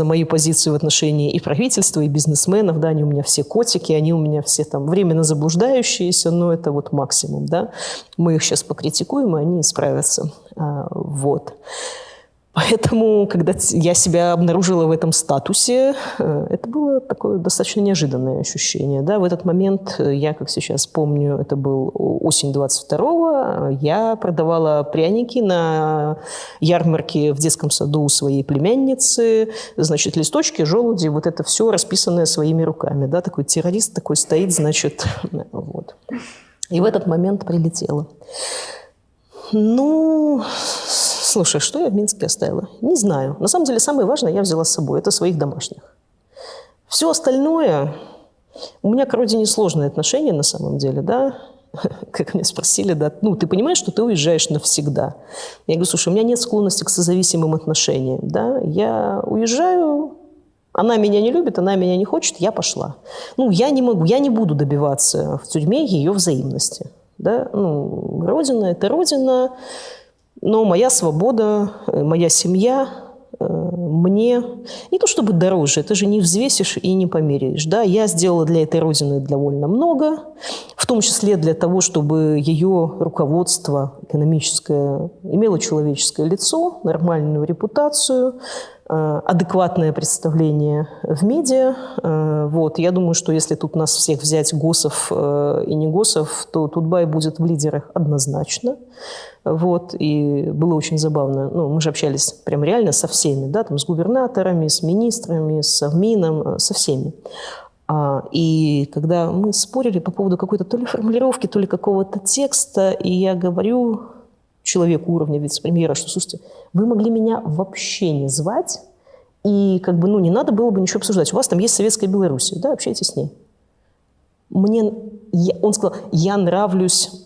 мою позицию в отношении и правительства, и бизнесменов. Да, они у меня все котики, они у меня все там временно заблуждающиеся, но это максимум, да. Мы их сейчас покритикуем, и они исправятся. Поэтому, когда я себя обнаружила в этом статусе, это было такое достаточно неожиданное ощущение. Да? В этот момент, я, как сейчас помню, это был осень 22-го, я продавала пряники на ярмарке в детском саду у своей племянницы, значит, листочки, желуди, вот это все расписанное своими руками. Да? Такой террорист такой стоит, значит, вот. И в этот момент прилетело. Ну, слушай, что я в Минске оставила? Не знаю. На самом деле, самое важное я взяла с собой. Это своих домашних. Все остальное... У меня к родине сложные отношения на самом деле, да? Как меня спросили, да, ну, ты понимаешь, что ты уезжаешь навсегда? Я говорю, слушай, у меня нет склонности к созависимым отношениям, да? Я уезжаю, она меня не любит, она меня не хочет, я пошла. Ну, я не могу, я не буду добиваться в тюрьме ее взаимности. Да? Ну, родина – это родина, но моя свобода, моя семья мне не то чтобы дороже, это же не взвесишь и не померяешь. Да? Я сделала для этой родины довольно много, в том числе для того, чтобы ее руководство экономическое имело человеческое лицо, нормальную репутацию, адекватное представление в медиа. Вот. Я думаю, что если тут нас всех взять, госов и не госов, то Тутбай будет в лидерах однозначно. Вот. И было очень забавно. Ну, мы же общались прям реально со всеми, да, там, с губернаторами, с министрами, с Совмином, со всеми. И когда мы спорили по поводу какой-то то ли формулировки, то ли какого-то текста, и я говорю человеку уровня вице-премьера, что, слушайте, вы могли меня вообще не звать, и как бы, ну, не надо было бы ничего обсуждать. У вас там есть Советская Беларусь, да, общайтесь с ней. Он сказал, я нравлюсь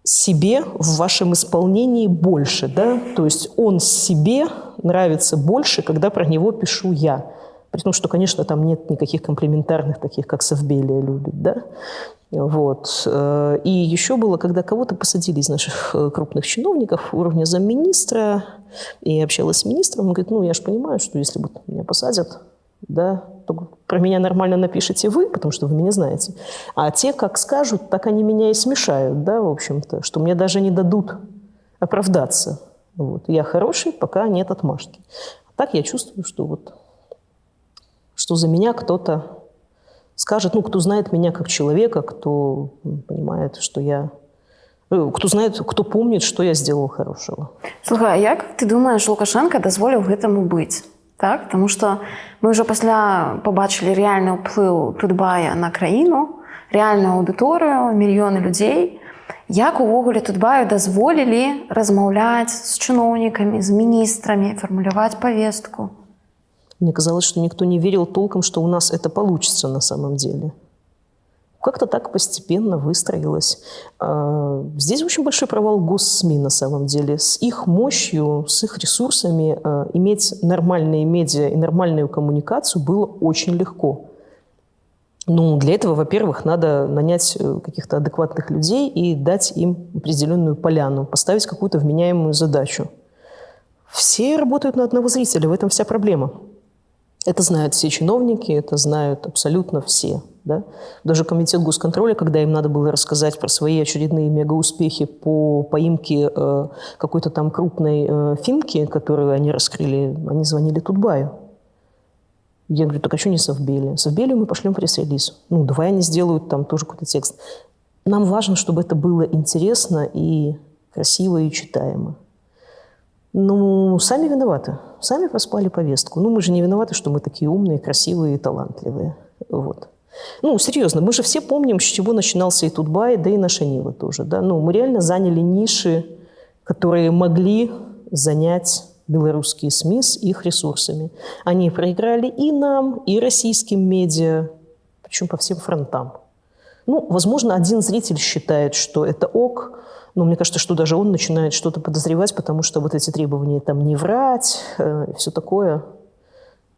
себе в вашем исполнении больше, да, то есть он себе нравится больше, когда про него пишу я. При том, что, конечно, там нет никаких комплиментарных, таких, как Совбелия любит, да. Вот. И еще было, когда кого-то посадили из наших крупных чиновников уровня замминистра, и я общалась с министром, он говорит, ну, я же понимаю, что если вот меня посадят, да, то про меня нормально напишите вы, потому что вы меня знаете. А те, как скажут, так они меня и смешают, да, в общем-то, что мне даже не дадут оправдаться. Вот. Я хороший, пока нет отмашки. А так я чувствую, что вот, что за меня кто-то скажет, ну, кто знает меня как человека, кто понимает, что я... Кто знает, кто помнит, что я сделал хорошего. Слухай, а як ты думаешь, Лукашенко дазволіў гэтаму быць? Так? Тому що ми вже після побачили реальний вплив Тутбая на країну, реальну аудиторію, мільйони людей. Як увогуле Тутбаю дазволілі размаўляць з чыноўнікамі, з міністрамі, формулировать повестку? Мне казалось, что никто не верил толком, что у нас это получится на самом деле. Как-то так постепенно выстроилось. Здесь очень большой провал госсми на самом деле. С их мощью, с их ресурсами иметь нормальные медиа и нормальную коммуникацию было очень легко. Ну, для этого, во-первых, надо нанять каких-то адекватных людей и дать им определенную поляну, поставить какую-то вменяемую задачу. Все работают на одного зрителя, в этом вся проблема. Это знают все чиновники, это знают абсолютно все. Да? Даже комитет госконтроля, когда им надо было рассказать про свои очередные мегауспехи по поимке какой-то там крупной финки, которую они раскрыли, они звонили Тутбаю. Я говорю, так а что не Совбелия? Совбелию мы пошлем пресс-релиз. Ну, давай они сделают там тоже какой-то текст. Нам важно, чтобы это было интересно и красиво и читаемо. Ну, сами виноваты. Сами проспали повестку. Ну, мы же не виноваты, что мы такие умные, красивые и талантливые. Вот. Ну, серьезно, мы же все помним, с чего начинался и Тутбай, да и наша Нива тоже. Да? Ну, мы реально заняли ниши, которые могли занять белорусские СМИ с их ресурсами. Они проиграли и нам, и российским медиа, причем по всем фронтам. Ну, возможно, один зритель считает, что это ок, но мне кажется, что даже он начинает что-то подозревать, потому что вот эти требования там не врать и все такое.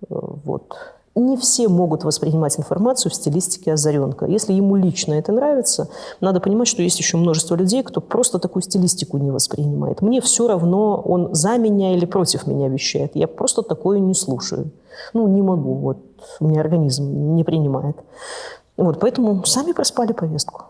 Вот. Не все могут воспринимать информацию в стилистике Озаренка. Если ему лично это нравится, надо понимать, что есть еще множество людей, кто просто такую стилистику не воспринимает. Мне все равно, он за меня или против меня вещает. Я просто такое не слушаю. Ну, не могу. Вот. У меня организм не принимает. Вот, поэтому сами проспали повестку.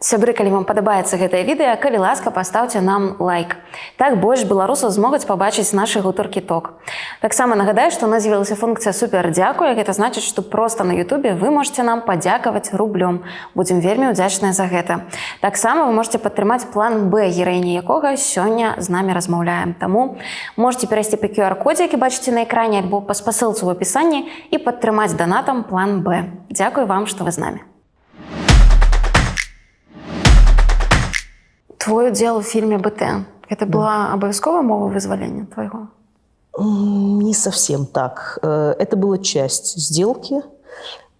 Сябры, калі вам падабаецца гэтае відэа, калі ласка, пастаўце нам лайк. Так больш беларусаў змогуць пабачыць нашы гутаркі ток. Таксама нагадаю, што у нас з'явілася функцыя супер дзякуй. Гэта значыць, што проста на Ютубе вы можете нам падзякаваць рублём. Будзем вельмі ўдзячныя за гэта. Таксама вы можете падтрымаць план Б, гераіні якога сёння з намі размаўляем. Таму можете перайсці па QR-кодзе, які бачыце на экране, альбо па спасылцы ў апісанні і падтрымаць донатам план Б. Дзякуй вам, што вы з намі. Твой удзел у фільме «БТ» – это была абавязковая мова вызвалення твайго? Не совсем так. Это была часть сделки.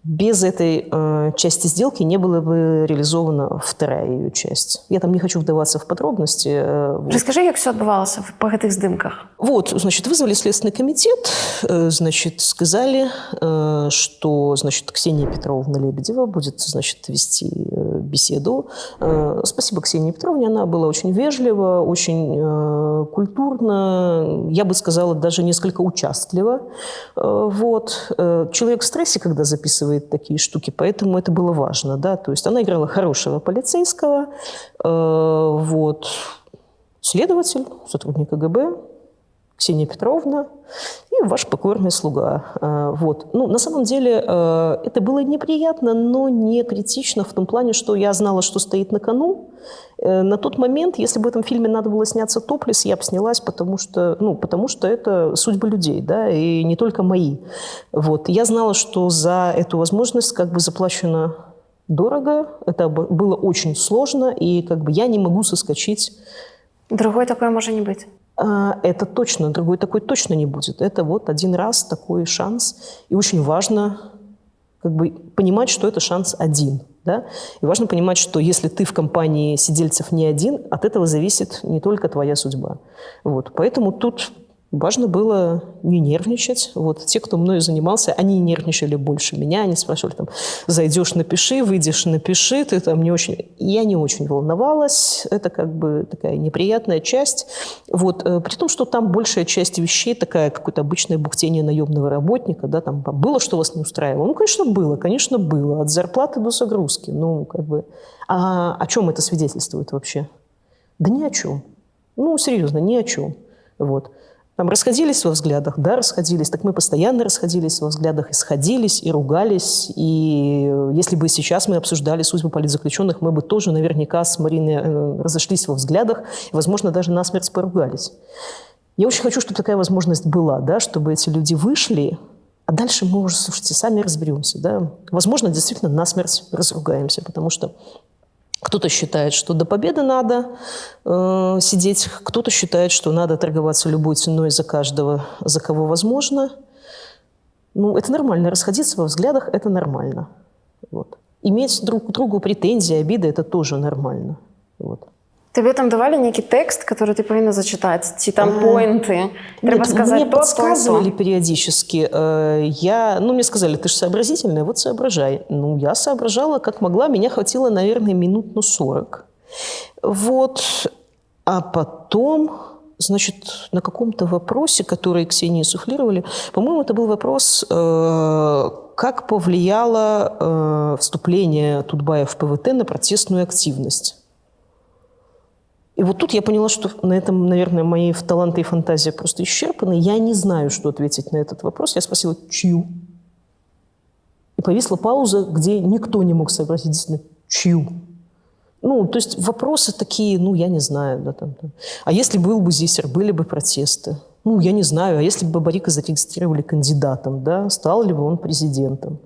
Без этой части сделки не была бы реализована вторая ее часть. Я там не хочу вдаваться в подробности. Расскажи, как все отбывалось по этих сдымках. Вот, значит, вызвали Следственный комитет, значит, сказали, что, значит, Ксения Петровна Лебедева будет, значит, вести беседу. Спасибо Ксении Петровне, она была очень вежлива, очень культурна, я бы сказала, даже несколько участлива. Вот. Человек в стрессе, когда записывает такие штуки, поэтому это было важно, да, то есть она играла хорошего полицейского, вот, следователь, сотрудник КГБ, Ксения Петровна и ваш покорный слуга. Вот. Ну, на самом деле это было неприятно, но не критично в том плане, что я знала, что стоит на кону. На тот момент, если бы в этом фильме надо было сняться топлес, я бы снялась, потому что это судьбы людей, да, и не только мои. Вот. Я знала, что за эту возможность как бы заплачено дорого, это было очень сложно, и как бы я не могу соскочить. Другой такой может не быть. Это точно, другой такой точно не будет. Это вот один раз такой шанс. И очень важно как бы понимать, что это шанс один. Да? И важно понимать, что если ты в компании сидельцев не один, от этого зависит не только твоя судьба. Вот. Поэтому тут важно было не нервничать. Вот. Те, кто мною занимался, они нервничали больше меня. Они спрашивали, там, зайдешь, напиши, выйдешь, напиши. Ты там не очень... Я не очень волновалась. Это как бы такая неприятная часть. Вот. При том, что там большая часть вещей такая, какое-то обычное бухтение наемного работника. Да? Там было, что вас не устраивало? Ну, конечно, было. Конечно, было. От зарплаты до загрузки. Ну, как бы... А о чем это свидетельствует вообще? Да ни о чем. Ну, серьезно, ни о чем. Вот. Там расходились во взглядах, да, расходились. Так мы постоянно расходились во взглядах, и сходились, и ругались. И если бы сейчас мы обсуждали судьбу политзаключенных, мы бы тоже наверняка с Мариной разошлись во взглядах, и, возможно, даже насмерть поругались. Я очень хочу, чтобы такая возможность была, да, чтобы эти люди вышли, а дальше мы уже, слушайте, сами разберемся. Да. Возможно, действительно насмерть разругаемся, потому что кто-то считает, что до победы надо сидеть, кто-то считает, что надо торговаться любой ценой за каждого, за кого возможно. Ну, это нормально. Расходиться во взглядах – это нормально. Вот. Иметь друг к другу претензии, обиды – это тоже нормально. Вот. Тебе там давали некий текст, который ты повинна зачитать, ці там поинты? Треба сказать мне подсказывали периодически. Мне сказали, ты же сообразительная, вот соображай. Ну, я соображала, как могла. Меня хватило, наверное, минут 40. Вот. А потом, значит, на каком-то вопросе, который Ксении суфлировали, по-моему, это был вопрос, как повлияло вступление Тутбая в ПВТ на протестную активность. И вот тут я поняла, что на этом, наверное, мои таланты и фантазия просто исчерпаны. Я не знаю, что ответить на этот вопрос. Я спросила, чью? И повисла пауза, где никто не мог сообразить, действительно, чью? Ну, то есть вопросы такие, ну, я не знаю. Да, там. А если был бы Зисер, были бы протесты? Ну, я не знаю. А если бы Бабарика зарегистрировали кандидатом, да, стал ли бы он президентом?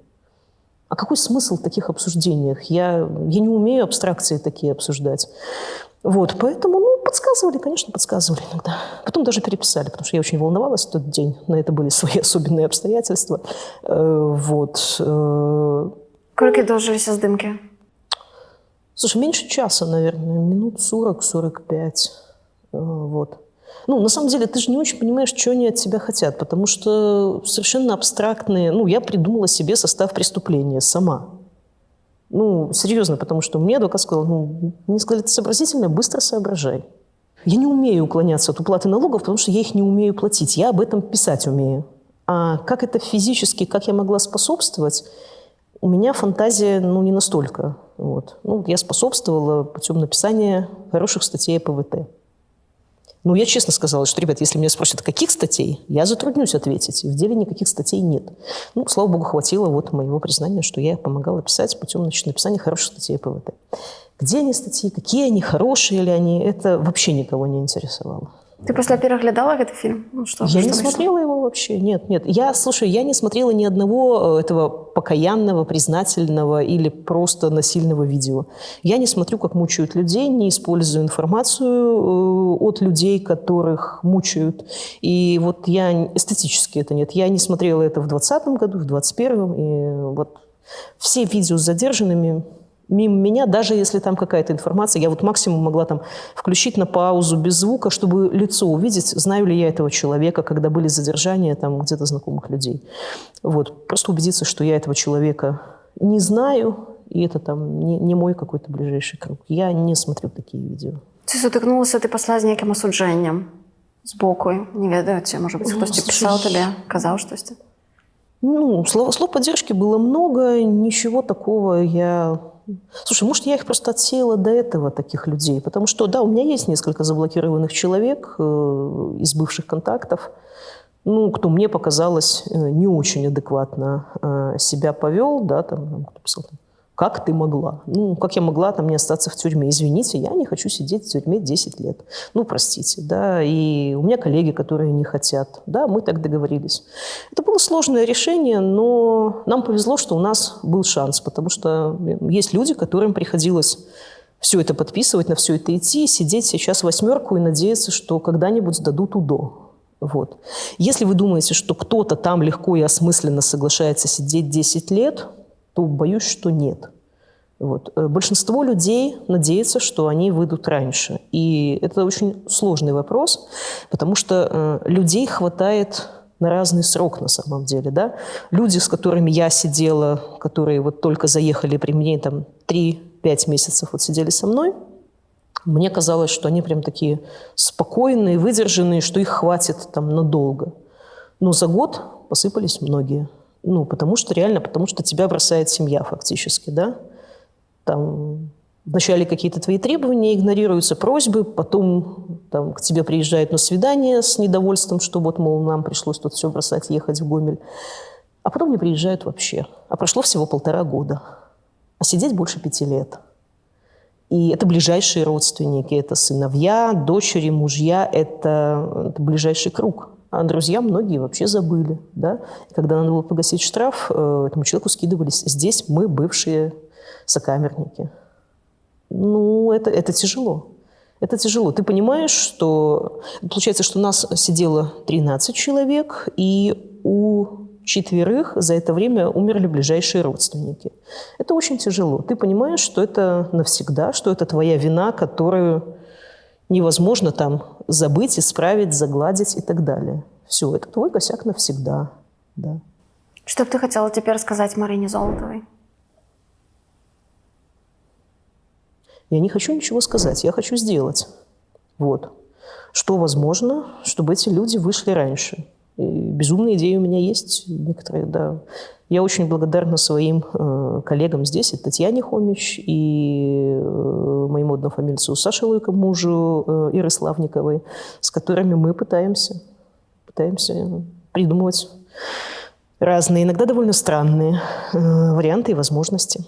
А какой смысл в таких обсуждениях? Я не умею абстракции такие обсуждать. Вот, поэтому, подсказывали, конечно, подсказывали иногда. Потом даже переписали, потому что я очень волновалась в тот день. На это были свои особенные обстоятельства. Вот. Сколько должились здымки? Слушай, меньше часа, наверное, минут 40-45. Вот. Ну, на самом деле, ты же не очень понимаешь, что они от тебя хотят, потому что совершенно абстрактные... Ну, я придумала себе состав преступления сама. Ну, серьезно, потому что мне адвокат сказал, мне сказали, ты сообразительная, быстро соображай. Я не умею уклоняться от уплаты налогов, потому что я их не умею платить. Я об этом писать умею. А как это физически, как я могла способствовать, у меня фантазия, не настолько Вот. Ну, я способствовала путем написания хороших статей о ПВТ. Ну, я честно сказала, что, ребят, если меня спросят, каких статей, я затруднюсь ответить. И в деле никаких статей нет. Ну, слава богу, хватило вот моего признания, что я помогала писать путем, значит, написания хороших статей о ПВТ. Где они статьи, какие они, хорошие ли они, это вообще никого не интересовало. Ты после переглядала этот фильм? Ну, Я не смотрела его вообще, нет. Слушай, я не смотрела ни одного этого покаянного, признательного или просто насильного видео. Я не смотрю, как мучают людей, не использую информацию от людей, которых мучают. И вот я эстетически это нет. Я не смотрела это в 2020 году, в 2021. И вот все видео с задержанными мимо меня, даже если там какая-то информация, я вот максимум могла там включить на паузу без звука, чтобы лицо увидеть, знаю ли я этого человека, когда были задержания там где-то знакомых людей. Вот. Просто убедиться, что я этого человека не знаю, и это там не мой какой-то ближайший круг. Я не смотрю такие видео. Ці сутикнулася ти після з ніяким осудженням з боку? Не ведаю, чи, може бути, хтось писав тобі, казав щось? Ну, слов поддержки было много, ничего такого я... Слушай, может, я их просто отсеяла до этого, таких людей, потому что, да, у меня есть несколько заблокированных человек из бывших контактов, ну, кто мне показалось не очень адекватно себя повел, да, там кто писал, как ты могла? Ну, как я могла там не остаться в тюрьме? Извините, я не хочу сидеть в тюрьме 10 лет. Ну, простите, да, и у меня коллеги, которые не хотят, да, мы так договорились. Это было сложное решение, но нам повезло, что у нас был шанс, потому что есть люди, которым приходилось все это подписывать, на все это идти, сидеть сейчас 8 и надеяться, что когда-нибудь дадут УДО. Вот. Если вы думаете, что кто-то там легко и осмысленно соглашается сидеть 10 лет, то боюсь, что нет. Вот. Большинство людей надеется, что они выйдут раньше. И это очень сложный вопрос, потому что людей хватает на разный срок на самом деле. Да? Люди, с которыми я сидела, которые вот только заехали при мне, там 3-5 месяцев вот сидели со мной, мне казалось, что они прям такие спокойные, выдержанные, что их хватит там надолго. Но за год посыпались многие. Ну, потому что тебя бросает семья фактически, да. Там вначале какие-то твои требования игнорируются, просьбы, потом там, к тебе приезжают на свидание с недовольством, что вот, мол, нам пришлось тут все бросать, ехать в Гомель. А потом не приезжают вообще. А прошло всего 1,5 года. А сидеть больше 5 лет. И это ближайшие родственники, это сыновья, дочери, мужья, это ближайший круг. А друзья многие вообще забыли. Да? И когда надо было погасить штраф, этому человеку скидывались. Здесь мы бывшие сокамерники. Ну, это тяжело. Это тяжело. Ты понимаешь, что... Получается, что у нас сидело 13 человек, и у 4 за это время умерли ближайшие родственники. Это очень тяжело. Ты понимаешь, что это навсегда, что это твоя вина, которую невозможно там забыть, исправить, загладить и так далее. Все, это твой косяк навсегда. Да. Что бы ты хотела теперь сказать Марине Золотовой? Я не хочу ничего сказать, я хочу сделать. Вот. Что возможно, чтобы эти люди вышли раньше. И безумные идеи у меня есть некоторые, да. Я очень благодарна своим коллегам здесь, и Татьяне Хомич, и моему однофамильцу Саше Лойко, мужу Иры Славниковой, с которыми мы пытаемся придумывать разные, иногда довольно странные варианты и возможности.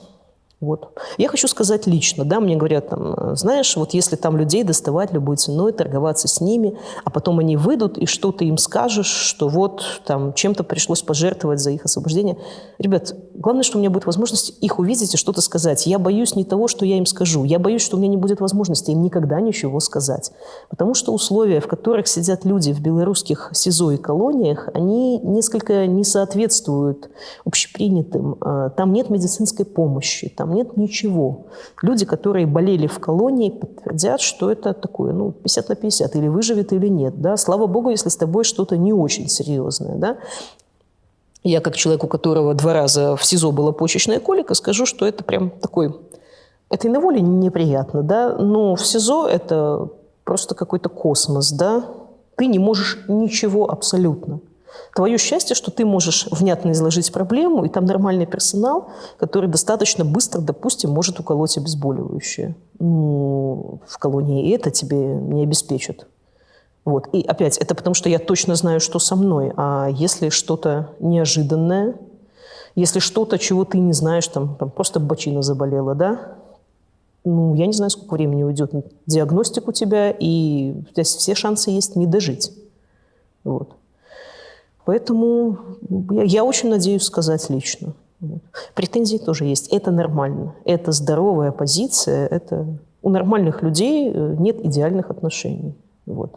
Вот. Я хочу сказать лично, да, мне говорят, там, знаешь, вот если там людей доставать любой ценой, торговаться с ними, а потом они выйдут, и что ты им скажешь, что вот там чем-то пришлось пожертвовать за их освобождение. Ребят, главное, что у меня будет возможность их увидеть и что-то сказать. Я боюсь не того, что я им скажу, я боюсь, что у меня не будет возможности им никогда ничего сказать. Потому что условия, в которых сидят люди в белорусских СИЗО и колониях, они несколько не соответствуют общепринятым. Там нет медицинской помощи, там нет ничего. Люди, которые болели в колонии, подтвердят, что это такое, 50 на 50, или выживет, или нет. Да? Слава богу, если с тобой что-то не очень серьезное. Да? Я, как человек, у которого 2 раза в СИЗО была почечная колика, скажу, что это прям такой... Это и на воле неприятно, да? Но в СИЗО это просто какой-то космос, да? Ты не можешь ничего абсолютно. Твое счастье, что ты можешь внятно изложить проблему, и там нормальный персонал, который достаточно быстро, допустим, может уколоть обезболивающее. Ну, в колонии и это тебе не обеспечат. Вот. И опять, это потому что я точно знаю, что со мной. А если что-то неожиданное, если что-то, чего ты не знаешь, там просто бочина заболела, да? Ну, я не знаю, сколько времени уйдет на диагностику тебя, и здесь все шансы есть не дожить. Вот. Поэтому я очень надеюсь сказать лично. Вот. Претензии тоже есть. Это нормально. Это здоровая позиция. Это... У нормальных людей нет идеальных отношений. Вот.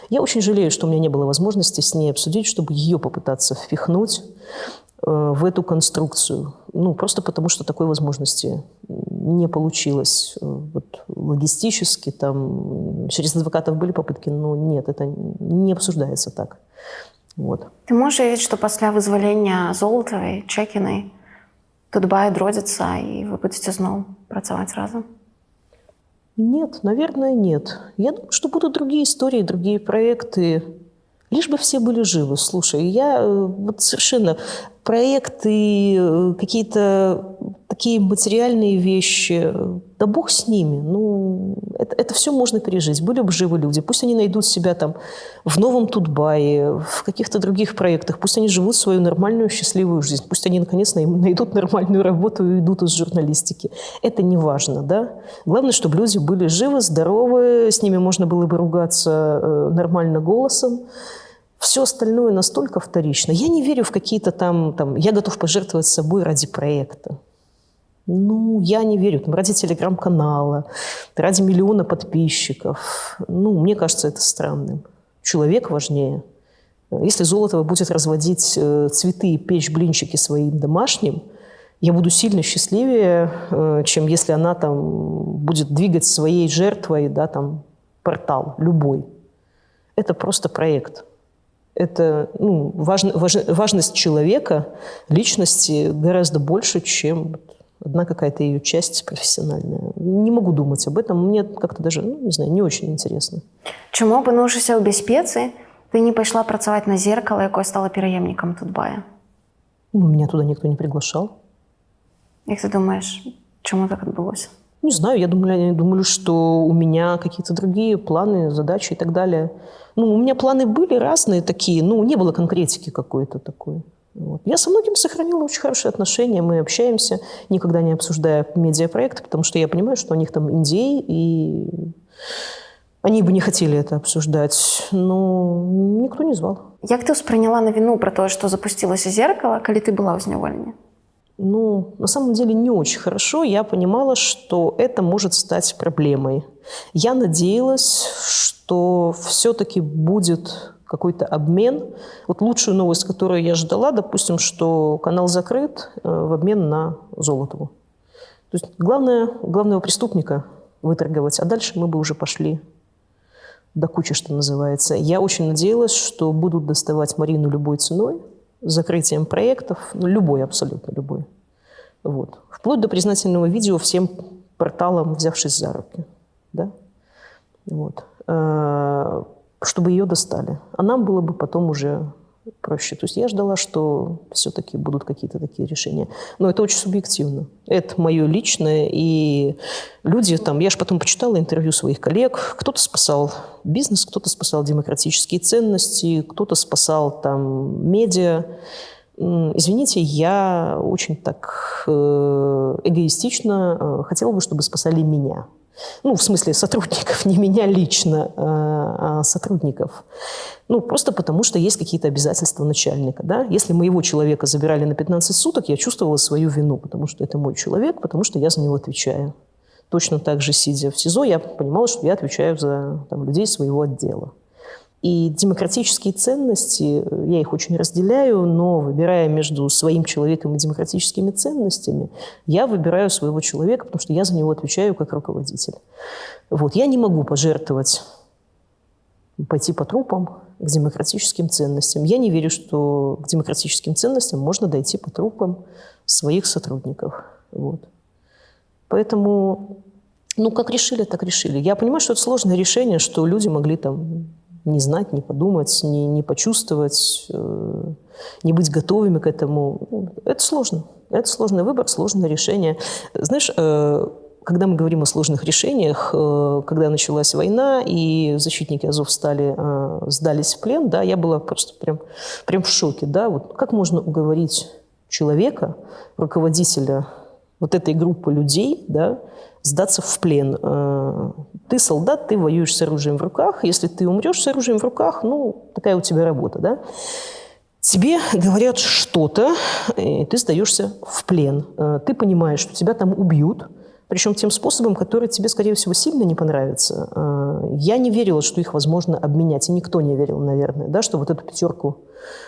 Я очень жалею, что у меня не было возможности с ней обсудить, чтобы ее попытаться впихнуть в эту конструкцию. Ну, просто потому, что такой возможности не получилось. Вот, логистически, там, через адвокатов были попытки, но нет, это не обсуждается так. Вот. Ты можешь верить, что после вызволения Золотовой, Чекиной, Тутбай дродится, и вы будете снова працаваць разом? Нет, наверное, нет. Я думаю, что будут другие истории, другие проекты. Лишь бы все были живы. Слушай, я вот совершенно... Проекты, какие-то такие материальные вещи, да бог с ними. Ну, это все можно пережить. Были бы живы люди. Пусть они найдут себя там в новом Тутбае, в каких-то других проектах. Пусть они живут свою нормальную, счастливую жизнь. Пусть они, наконец, найдут нормальную работу и уйдут из журналистики. Это не важно, да? Главное, чтобы люди были живы, здоровы, с ними можно было бы ругаться нормально голосом. Все остальное настолько вторично. Я не верю в какие-то там я готов пожертвовать собой ради проекта. Ну, я не верю. Там, ради телеграм-канала, ради миллиона подписчиков. Ну, мне кажется, это странным. Человек важнее. Если Золотова будет разводить цветы и печь блинчики своим домашним, я буду сильно счастливее, чем если она там будет двигать своей жертвой, да, там, портал любой. Это просто проект. Это важность человека, личности гораздо больше, чем одна какая-то ее часть профессиональная. Не могу думать об этом. Мне как-то даже, не знаю, не очень интересно. Чому, опинувшися ў бяспецы, ты не пайшла працаваць на «Зеркало», якое стало пераемником Тутбая? Ну, меня туда никто не приглашал. Як ты думаешь, чему так отбылось? Не знаю, я думаю, что у меня какие-то другие планы, задачи и так далее. Ну, у меня планы были разные такие, не было конкретики какой-то такой. Вот. Я со многими сохранила очень хорошие отношения, мы общаемся, никогда не обсуждая медиапроекты, потому что я понимаю, что у них там NDA, и они бы не хотели это обсуждать, но никто не звал. Як ты ўспрыняла навіну про то, что запустилось «Зеркало», калі ты была ў зняволенні? Ну, на самом деле не очень хорошо. Я понимала, что это может стать проблемой. Я надеялась, что все-таки будет какой-то обмен. Вот лучшую новость, которую я ждала, допустим, что канал закрыт в обмен на Золотову. То есть главного преступника выторговать, а дальше мы бы уже пошли до кучи, что называется. Я очень надеялась, что будут доставать Марину любой ценой, с закрытием проектов, любой, абсолютно любой. Вот. Вплоть до признательного видео всем порталам, взявшись за руки. Да? Вот. Чтобы ее достали. А нам было бы потом уже проще. То есть я ждала, что все-таки будут какие-то такие решения. Но это очень субъективно. Это мое личное. И люди там... Я же потом почитала интервью своих коллег. Кто-то спасал бизнес, кто-то спасал демократические ценности, кто-то спасал там медиа. Извините, я очень так эгоистично хотела бы, чтобы спасали меня. Ну, в смысле сотрудников, не меня лично, а сотрудников. Ну, просто потому, что есть какие-то обязательства начальника, да. Если моего человека забирали на 15 суток, я чувствовала свою вину, потому что это мой человек, потому что я за него отвечаю. Точно так же, сидя в СИЗО, я понимала, что я отвечаю за людей своего отдела. И демократические ценности, я их очень разделяю, но выбирая между своим человеком и демократическими ценностями, я выбираю своего человека, потому что я за него отвечаю как руководитель. Вот. Я не могу пожертвовать, пойти по трупам к демократическим ценностям. Я не верю, что к демократическим ценностям можно дойти по трупам своих сотрудников. Вот. Поэтому, как решили, так решили. Я понимаю, что это сложное решение, что люди могли там не знать, не подумать, не почувствовать, не быть готовыми к этому. Это сложно. Это сложный выбор, сложное решение. Знаешь, когда мы говорим о сложных решениях, когда началась война и защитники Азовстали сдались в плен, да, я была просто прям в шоке. Да? Вот как можно уговорить человека, руководителя вот этой группы людей, да, сдаться в плен? Ты солдат, ты воюешь с оружием в руках. Если ты умрешь с оружием в руках, ну, такая у тебя работа, да? Тебе говорят что-то, и ты сдаешься в плен. Ты понимаешь, что тебя там убьют, причем тем способом, который тебе, скорее всего, сильно не понравится. Я не верила, что их возможно обменять, и никто не верил, наверное, да, что вот эту 5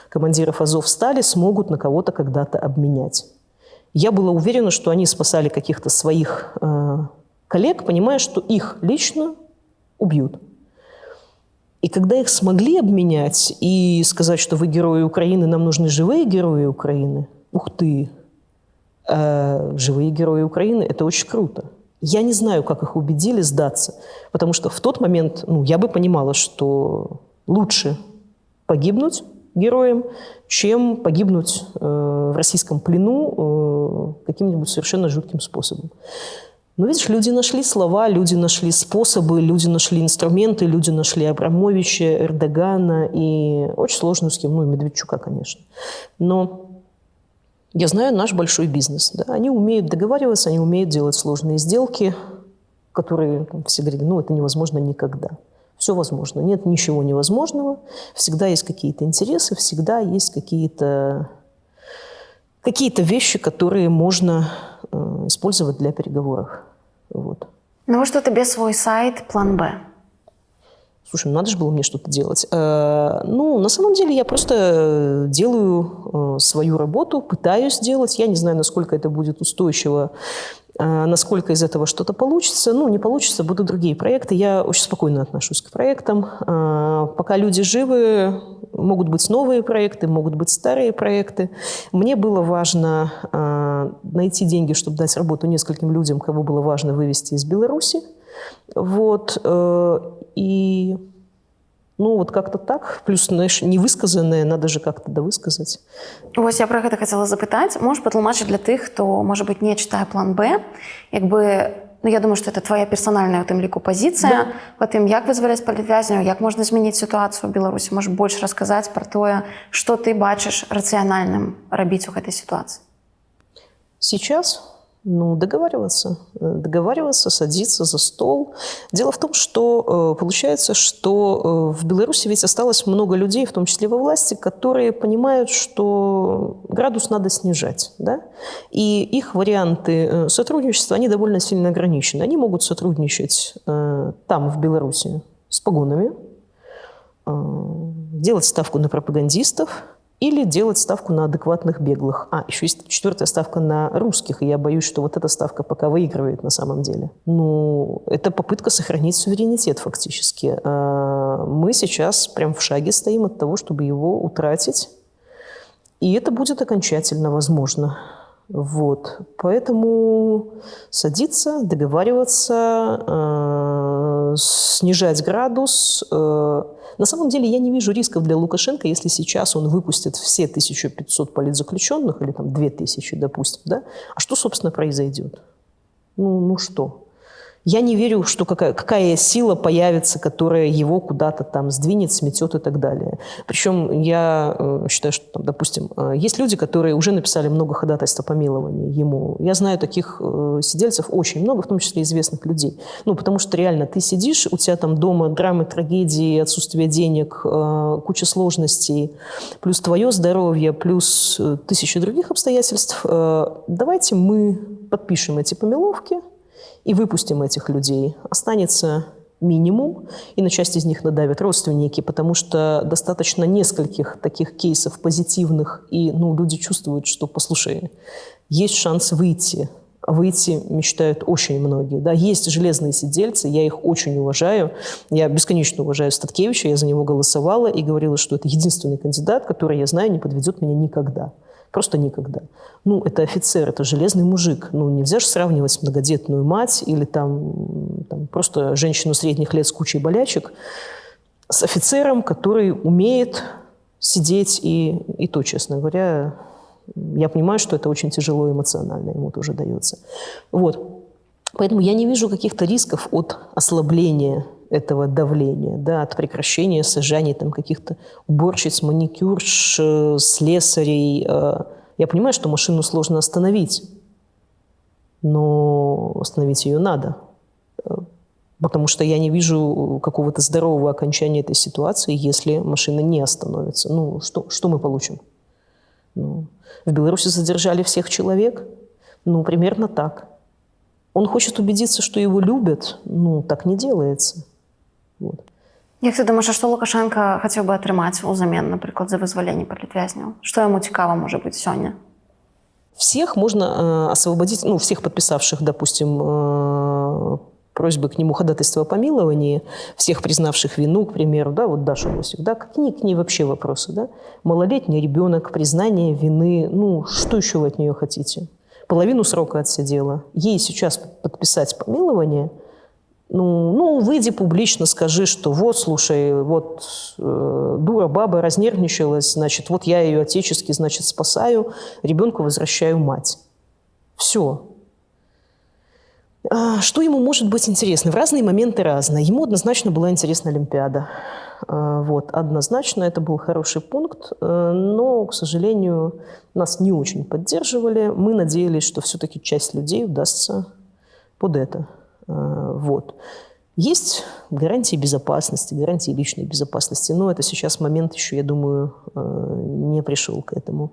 командиров Азовстали смогут на кого-то когда-то обменять. Я была уверена, что они спасали каких-то своих коллег, понимая, что их лично убьют. И когда их смогли обменять и сказать, что вы герои Украины, нам нужны живые герои Украины, ух ты! Живые герои Украины – это очень круто. Я не знаю, как их убедили сдаться, потому что в тот момент я бы понимала, что лучше погибнуть героем, чем погибнуть в российском плену каким-нибудь совершенно жутким способом. Но видишь, люди нашли слова, люди нашли способы, люди нашли инструменты, люди нашли Абрамовича, Эрдогана и очень сложную схему, и Медведчука, конечно. Но я знаю наш большой бизнес. Да? Они умеют договариваться, они умеют делать сложные сделки, которые все говорили, это невозможно никогда. Все возможно. Нет ничего невозможного. Всегда есть какие-то интересы, всегда есть какие-то вещи, которые можно использовать для переговоров. Вот. Ну, что тебе свой сайт «План Б»? Слушай, надо же было мне что-то делать. На самом деле я просто делаю свою работу, пытаюсь делать. Я не знаю, насколько это будет устойчиво, насколько из этого что-то получится. Не получится, будут другие проекты. Я очень спокойно отношусь к проектам. Пока люди живы, могут быть новые проекты, могут быть старые проекты. Мне было важно найти деньги, чтобы дать работу нескольким людям, кого было важно вывести из Беларуси. Вот. И, вот как-то так. Плюс, знаешь, невысказанное надо же как-то довысказать. Ось я про гэта хацела запытаць. Можаш патлумачыць для тых, хто, можа быць, не чытае «План Б», я думаю, што это твоя персанальная, у тым ліку, пазіцыя па тым, як вызваляць палітвязняў, як можна змяніць сітуацыю ў Беларусі. Можаш больш расказаць пра тое, што ты бачыш рацыянальным рабіць у гэтай сітуацыі? Сейчас договариваться, садиться за стол. Дело в том, что получается, что в Беларуси ведь осталось много людей, в том числе во власти, которые понимают, что градус надо снижать. Да? И их варианты сотрудничества, они довольно сильно ограничены. Они могут сотрудничать там, в Беларуси, с погонами, делать ставку на пропагандистов, или делать ставку на адекватных беглых. Еще есть 4-я ставка на русских, и я боюсь, что вот эта ставка пока выигрывает на самом деле. Это попытка сохранить суверенитет фактически. Мы сейчас прям в шаге стоим от того, чтобы его утратить, и это будет окончательно возможно. Вот. Поэтому садиться, договариваться, снижать градус. На самом деле я не вижу рисков для Лукашенко, если сейчас он выпустит все 1500 политзаключенных, или там 2000, допустим, да? А что, собственно, произойдет? Что? Я не верю, что какая сила появится, которая его куда-то там сдвинет, сметет и так далее. Причем я считаю, что, допустим, есть люди, которые уже написали много ходатайств о помиловании ему. Я знаю таких сидельцев очень много, в том числе известных людей. Потому что реально ты сидишь, у тебя там дома драмы, трагедии, отсутствие денег, куча сложностей, плюс твое здоровье, плюс 1000 других обстоятельств. Давайте мы подпишем эти помиловки и выпустим этих людей. Останется минимум, и на часть из них надавят родственники, потому что достаточно нескольких таких кейсов позитивных, и люди чувствуют, что, послушай, есть шанс выйти. Выйти мечтают очень многие. Да? Есть железные сидельцы, я их очень уважаю. Я бесконечно уважаю Статкевича, я за него голосовала и говорила, что это единственный кандидат, который, я знаю, не подведет меня никогда. Просто никогда. Это офицер, это железный мужик. Нельзя же сравнивать многодетную мать или там просто женщину средних лет с кучей болячек с офицером, который умеет сидеть, и то, честно говоря, я понимаю, что это очень тяжело эмоционально ему тоже дается. Вот. Поэтому я не вижу каких-то рисков от ослабления этого давления, да, от прекращения сажаний там, каких-то уборщиц, маникюрш, слесарей. Я понимаю, что машину сложно остановить, но остановить ее надо. Потому что я не вижу какого-то здорового окончания этой ситуации, если машина не остановится. Ну, что мы получим? Ну, в Беларуси задержали всех человек? Ну, примерно так. Он хочет убедиться, что его любят. Ну, так не делается. Вот. Як ти думаєш, а що Лукашенко хотів би отримати узамін, наприклад, за визволення політв'язнів? Що йому цікаво може бути сьогодні? Всех можно освободить, ну, всех подписавших, допустим, просьбы к нему ходатайства о помиловании, всех признавших вину, к примеру, да, вот Даша Госик, да, какие к ней вообще вопросы, да? Малолетний ребенок, признание вины, ну, что еще вы от нее хотите? Половину срока отсидела. Ей сейчас подписать помилование, ну, выйди публично, скажи, что вот, слушай, вот дура баба разнервничалась, значит, вот я ее отечески, значит, спасаю, ребенку возвращаю мать. Все. Что ему может быть интересно? В разные моменты разное. Ему однозначно была интересна Олимпиада. Вот, однозначно это был хороший пункт, но, к сожалению, нас не очень поддерживали. Мы надеялись, что все-таки часть людей удастся под это. Вот. Есть гарантии безопасности, гарантии личной безопасности, но это сейчас момент еще, я думаю, не пришел к этому.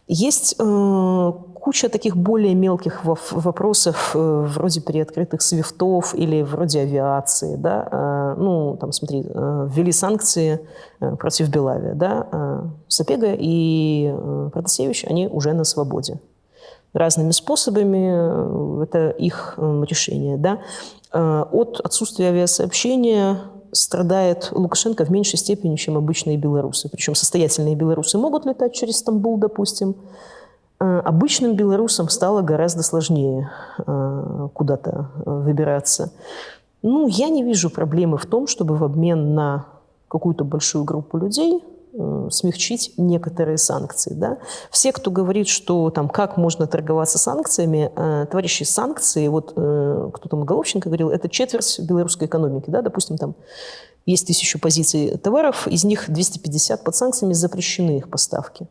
Есть куча таких более мелких вопросов, вроде переоткрытых свифтов или вроде авиации, да, ну, там, смотри, ввели санкции против Белавия, да, Сапега и Протасевич, они уже на свободе. Разными способами, это их решение, да. От отсутствия авиасообщения страдает Лукашенко в меньшей степени, чем обычные белорусы. Причем состоятельные белорусы могут летать через Стамбул, допустим. Обычным белорусам стало гораздо сложнее куда-то выбираться. Ну, я не вижу проблемы в том, чтобы в обмен на какую-то большую группу людей смягчить некоторые санкции. Да? Все, кто говорит, что там, как можно торговаться санкциями, товарищи, санкции, вот кто там, Головченко говорил, это четверть белорусской экономики. Да? Допустим, там есть 1000 позиций товаров, из них 250 под санкциями запрещены их поставки.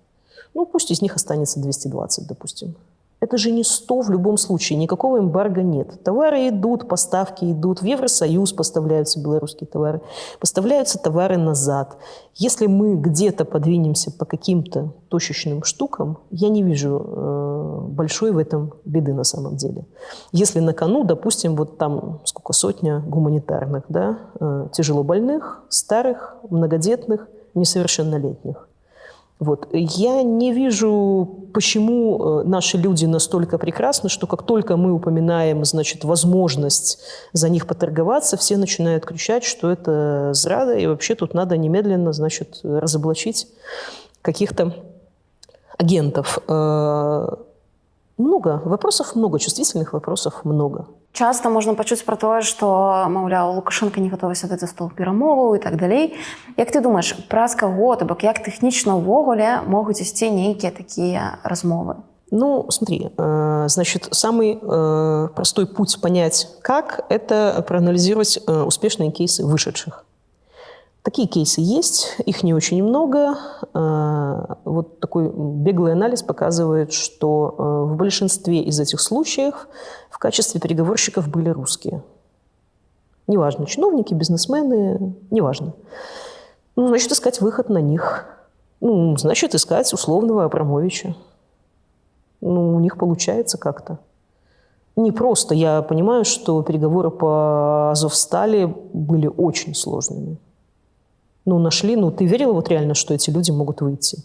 Ну, пусть из них останется 220, допустим. Это же не 100 в любом случае, никакого эмбарго нет. Товары идут, поставки идут, в Евросоюз поставляются белорусские товары, поставляются товары назад. Если мы где-то подвинемся по каким-то точечным штукам, я не вижу большой в этом беды на самом деле. Если на кону, допустим, вот там сколько, 100 гуманитарных, да, тяжелобольных, старых, многодетных, несовершеннолетних. Вот. Я не вижу, почему наши люди настолько прекрасны, что как только мы упоминаем, значит, возможность за них поторговаться, все начинают кричать, что это зрада, и вообще тут надо немедленно, значит, разоблачить каких-то агентов. Много вопросов, много чувствительных вопросов, много. Часто можна пачуць пра тое, што, маўляў, Лукашенко не гатовы сядаць за стол перамоваў і так далей. Як ты думаеш, праз каго, то бок як тэхнічна ўвогуле могуць ісці нейкія такія размовы? Ну, смотри, значит, самый простой путь понять, как, это проанализировать успешные кейсы вышедших. Такие кейсы есть, их не очень много. Вот такой беглый анализ показывает, что в большинстве из этих случаев в качестве переговорщиков были русские. Неважно, чиновники, бизнесмены, неважно. Ну, значит, искать выход на них. Ну, значит, искать условного Абрамовича. Ну, у них получается как-то. Не просто. Я понимаю, что переговоры по Азовстали были очень сложными. Ну, нашли, ну, ты верила вот реально, что эти люди могут выйти?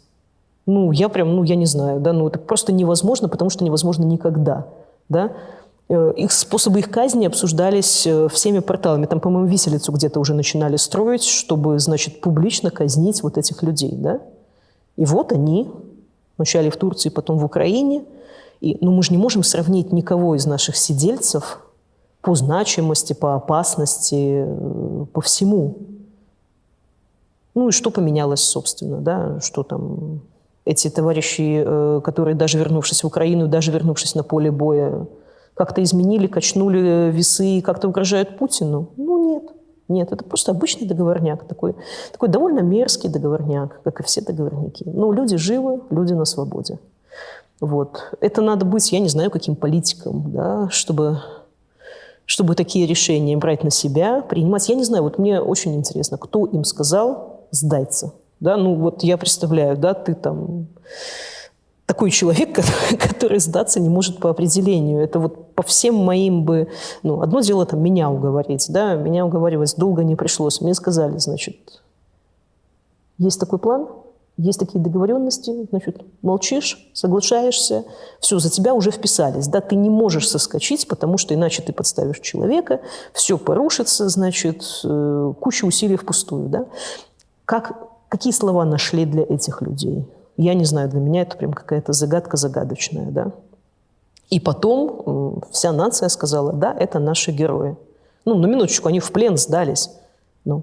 Ну, я прям, ну, я не знаю, да, ну, это просто невозможно, потому что невозможно никогда, да. Их способы их казни обсуждались всеми порталами. Там, по-моему, виселицу где-то уже начинали строить, чтобы, значит, публично казнить вот этих людей, да. И вот они, вначале в Турции, потом в Украине. И, ну, мы же не можем сравнить никого из наших сидельцев по значимости, по опасности, по всему. Ну и что поменялось, собственно, да, что там эти товарищи, которые даже вернувшись в Украину, даже вернувшись на поле боя, как-то изменили, качнули весы и как-то угрожают Путину? Ну нет. Нет, это просто обычный договорняк, такой довольно мерзкий договорняк, как и все договорняки. Но люди живы, люди на свободе. Вот. Это надо быть, я не знаю, каким политиком, да, чтобы такие решения брать на себя, принимать. Я не знаю, вот мне очень интересно, кто им сказал «сдаться». Да? Ну вот я представляю, да, ты там такой человек, который сдаться не может по определению. Это вот по всем моим бы... Ну, одно дело там меня уговорить, да, меня уговаривать долго не пришлось. Мне сказали, значит, есть такой план, есть такие договоренности, значит, молчишь, соглашаешься, все, за тебя уже вписались, да, ты не можешь соскочить, потому что иначе ты подставишь человека, все порушится, значит, куча усилий впустую, да. Какие слова нашли для этих людей? Я не знаю, для меня это прям какая-то загадка загадочная, да. И потом вся нация сказала, да, это наши герои. Ну, на минуточку, они в плен сдались, ну.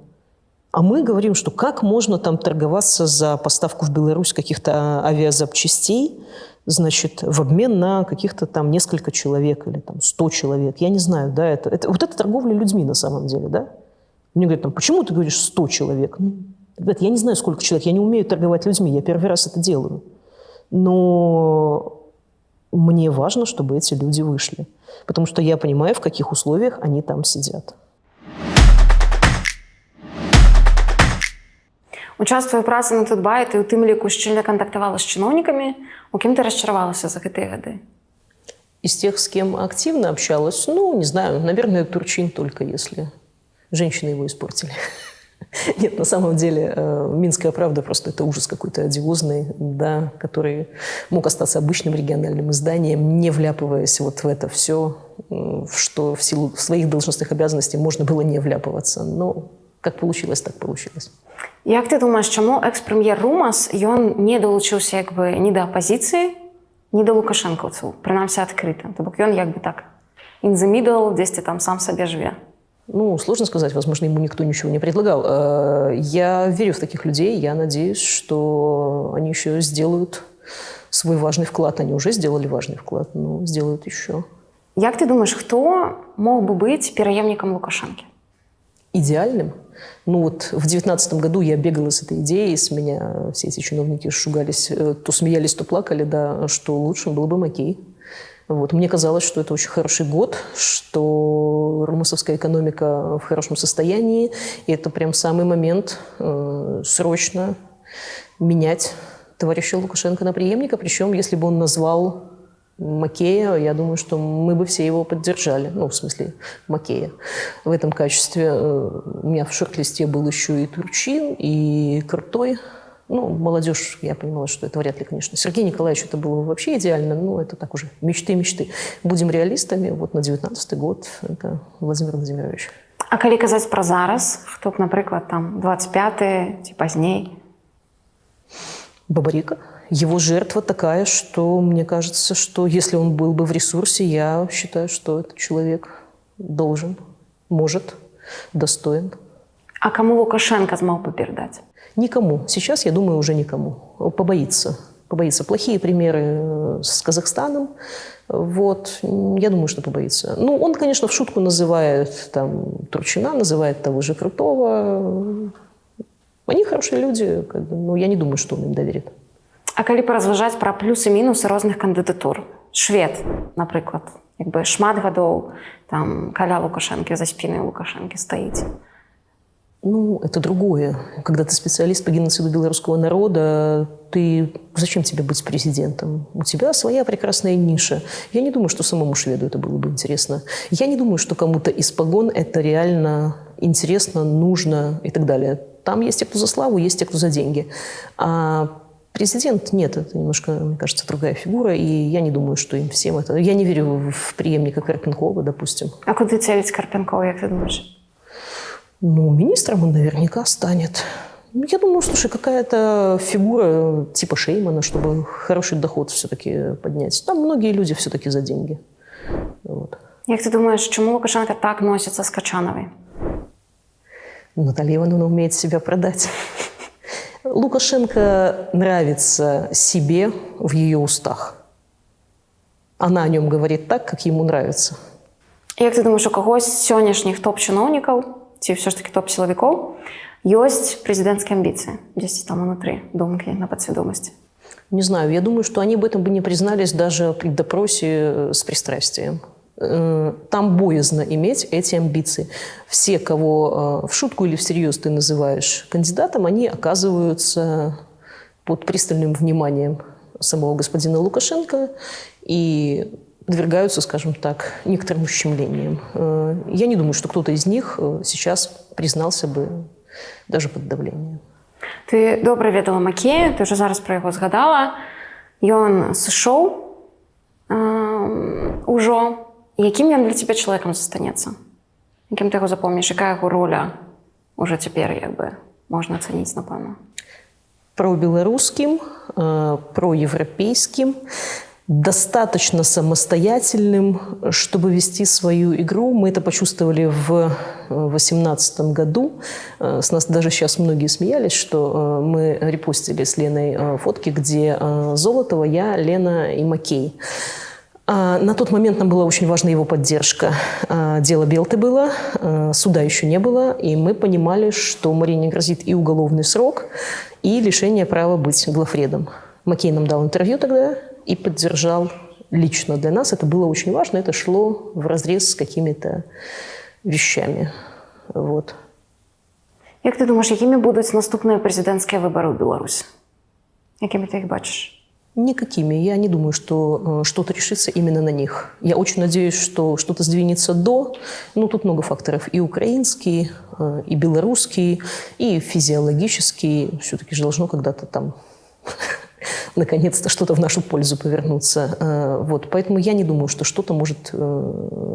А мы говорим, что как можно там торговаться за поставку в Беларусь каких-то авиазапчастей, значит, в обмен на каких-то там несколько человек или там 100 человек. Я не знаю, да, вот это торговля людьми на самом деле, да. Мне говорят, там, почему ты говоришь 100 человек? Ну, ребят, я не знаю, сколько человек, я не умею торговать людьми, я первый раз это делаю. Но мне важно, чтобы эти люди вышли, потому что я понимаю, в каких условиях они там сидят. У час твоєї праці на Тутбай ти у тим ліку щільно контактувала з чиновниками. У ким ти розчарувалася за ці годы? Из тех, с кем активно общалась, ну, не знаю, наверное, Турчин только, если женщины его испортили. Нет, на самом деле, «Минская правда» просто это ужас какой-то одиозный, да, который мог остаться обычным региональным изданием, не вляпываясь вот в это все, что в силу своих должностных обязанностей можно было не вляпываться. Но как получилось, так получилось. Як ти думаєш, чому екс-прем'єр Румас не долучився якби ні до опозиції, ні до лукашенковців, принаймні відкрито? Тобто він якби так in the middle, десь там сам себе живе. Ну, сложно сказать, возможно, ему никто ничего не предлагал. Я верю в таких людей, я надеюсь, что они еще сделают свой важный вклад. Они уже сделали важный вклад, но сделают еще. Як ти думаєш, хто мог бы быть преемником Лукашенко? Идеальным? Ну вот в 2019 году я бегала с этой идеей, с меня все эти чиновники шугались, то смеялись, то плакали, да, что лучшим был бы Макей. Вот. Мне казалось, что это очень хороший год, что румысовская экономика в хорошем состоянии, и это прям самый момент срочно менять товарища Лукашенко на преемника, причем если бы он назвал Макея, я думаю, что мы бы все его поддержали. Ну, в смысле, Макея. В этом качестве у меня в шорт-листе был еще и Турчин, и Крутой. Ну, молодежь, я понимала, что это вряд ли, конечно. Сергей Николаевич, это было вообще идеально, но это так уже мечты. Будем реалистами. Вот на 19-й год это Владимир Владимирович. А коли казать про зараз, хто б, наприклад, там 25-й, чи поздней? Бабарика. Его жертва такая, что мне кажется, что если он был бы в ресурсе, я считаю, что этот человек должен, может, достоин. А кому Лукашенко смог бы передать? Никому. Сейчас, я думаю, уже никому. Побоится. Плохие примеры с Казахстаном. Вот. Я думаю, что побоится. Ну, он, конечно, в шутку называет там Турчина, называет того же Крутого. Они хорошие люди, но я не думаю, что он им доверит. А коли поразважаць пра плюсы-мінусы розных кандыдатур? Швед, напрыклад, якби шмат гадоў там каля Лукашэнкі, за спінай Лукашэнкі стаіць. Ну, это другое. Когда ты специалист по геноциду белорусского народа, зачем тебе быть президентом? У тебя своя прекрасная ниша. Я не думаю, что самому шведу это было бы интересно. Я не думаю, что кому-то из погон это реально интересно, нужно и так далее. Там есть те, кто за славу, есть те, кто за деньги. А президент нет, это немножко, мне кажется, другая фигура, и я не думаю, что им всем это... Я не верю в преемника Карпенкова, допустим. А куды целить Карпенкова, як ты думаешь? Ну, министром он наверняка станет. Я думаю, слушай, какая-то фигура типа Шеймана, чтобы хороший доход все-таки поднять. Там многие люди все-таки за деньги. Вот. Як ты думаешь, чему Лукашенко так носится с Качановой? Наталья Ивановна умеет себя продать. Лукашенко нравится себе в ее устах. Она о нем говорит так, как ему нравится. Як ты думаешь, у когось з сённяшніх топ-чыноўнікаў ці ўсё ж таки топ-сілавікоў ёсць прэзідэнцкія амбіцыі дзесьці там унутры думкі на подсведомости? Не знаю, я думаю, что они об этом бы не признались даже при допросе с пристрастием. Там боязно иметь эти амбиции. Все, кого в шутку или всерьез ты называешь кандидатом, они оказываются под пристальным вниманием самого господина Лукашенко и подвергаются, скажем так, некоторым ущемлениям. Я не думаю, что кто-то из них сейчас признался бы даже под давлением. Ты добра ведала Макея, ты ўжо зараз пра яго згадала. Ён сышоў ужо. Якім ён для цябе чалавекам застанецца? Якім ты яго запомніш? Якая яго роля ўжо цяпер, як бы, можна ацаніць, напэўна? Пробелорусским, проевропейским, достаточно самостоятельным, чтобы вести свою игру. Мы это почувствовали в 2018 году. С нас даже сейчас многие смеялись, что мы репостили с Леной фотки, где Золотова, я, Лена и Макей. На тот момент нам была очень важна его поддержка. Дело Белты было, суда еще не было, и мы понимали, что Марине грозит и уголовный срок, и лишение права быть главредом. Макей нам дал интервью тогда и поддержал лично для нас. Это было очень важно, это шло вразрез с какими-то вещами. Вот. Як ты думаешь, якімі будуць наступныя прэзідэнцкія выбары ў Беларусі? Якімі ты іх бачыш? Никакими. Я не думаю, что что-то решится именно на них. Я очень надеюсь, что что-то сдвинется до. Ну, тут много факторов. И украинский, и белорусский, и физиологический. Все-таки же должно когда-то там наконец-то что-то в нашу пользу повернуться. Вот. Поэтому я не думаю, что что-то может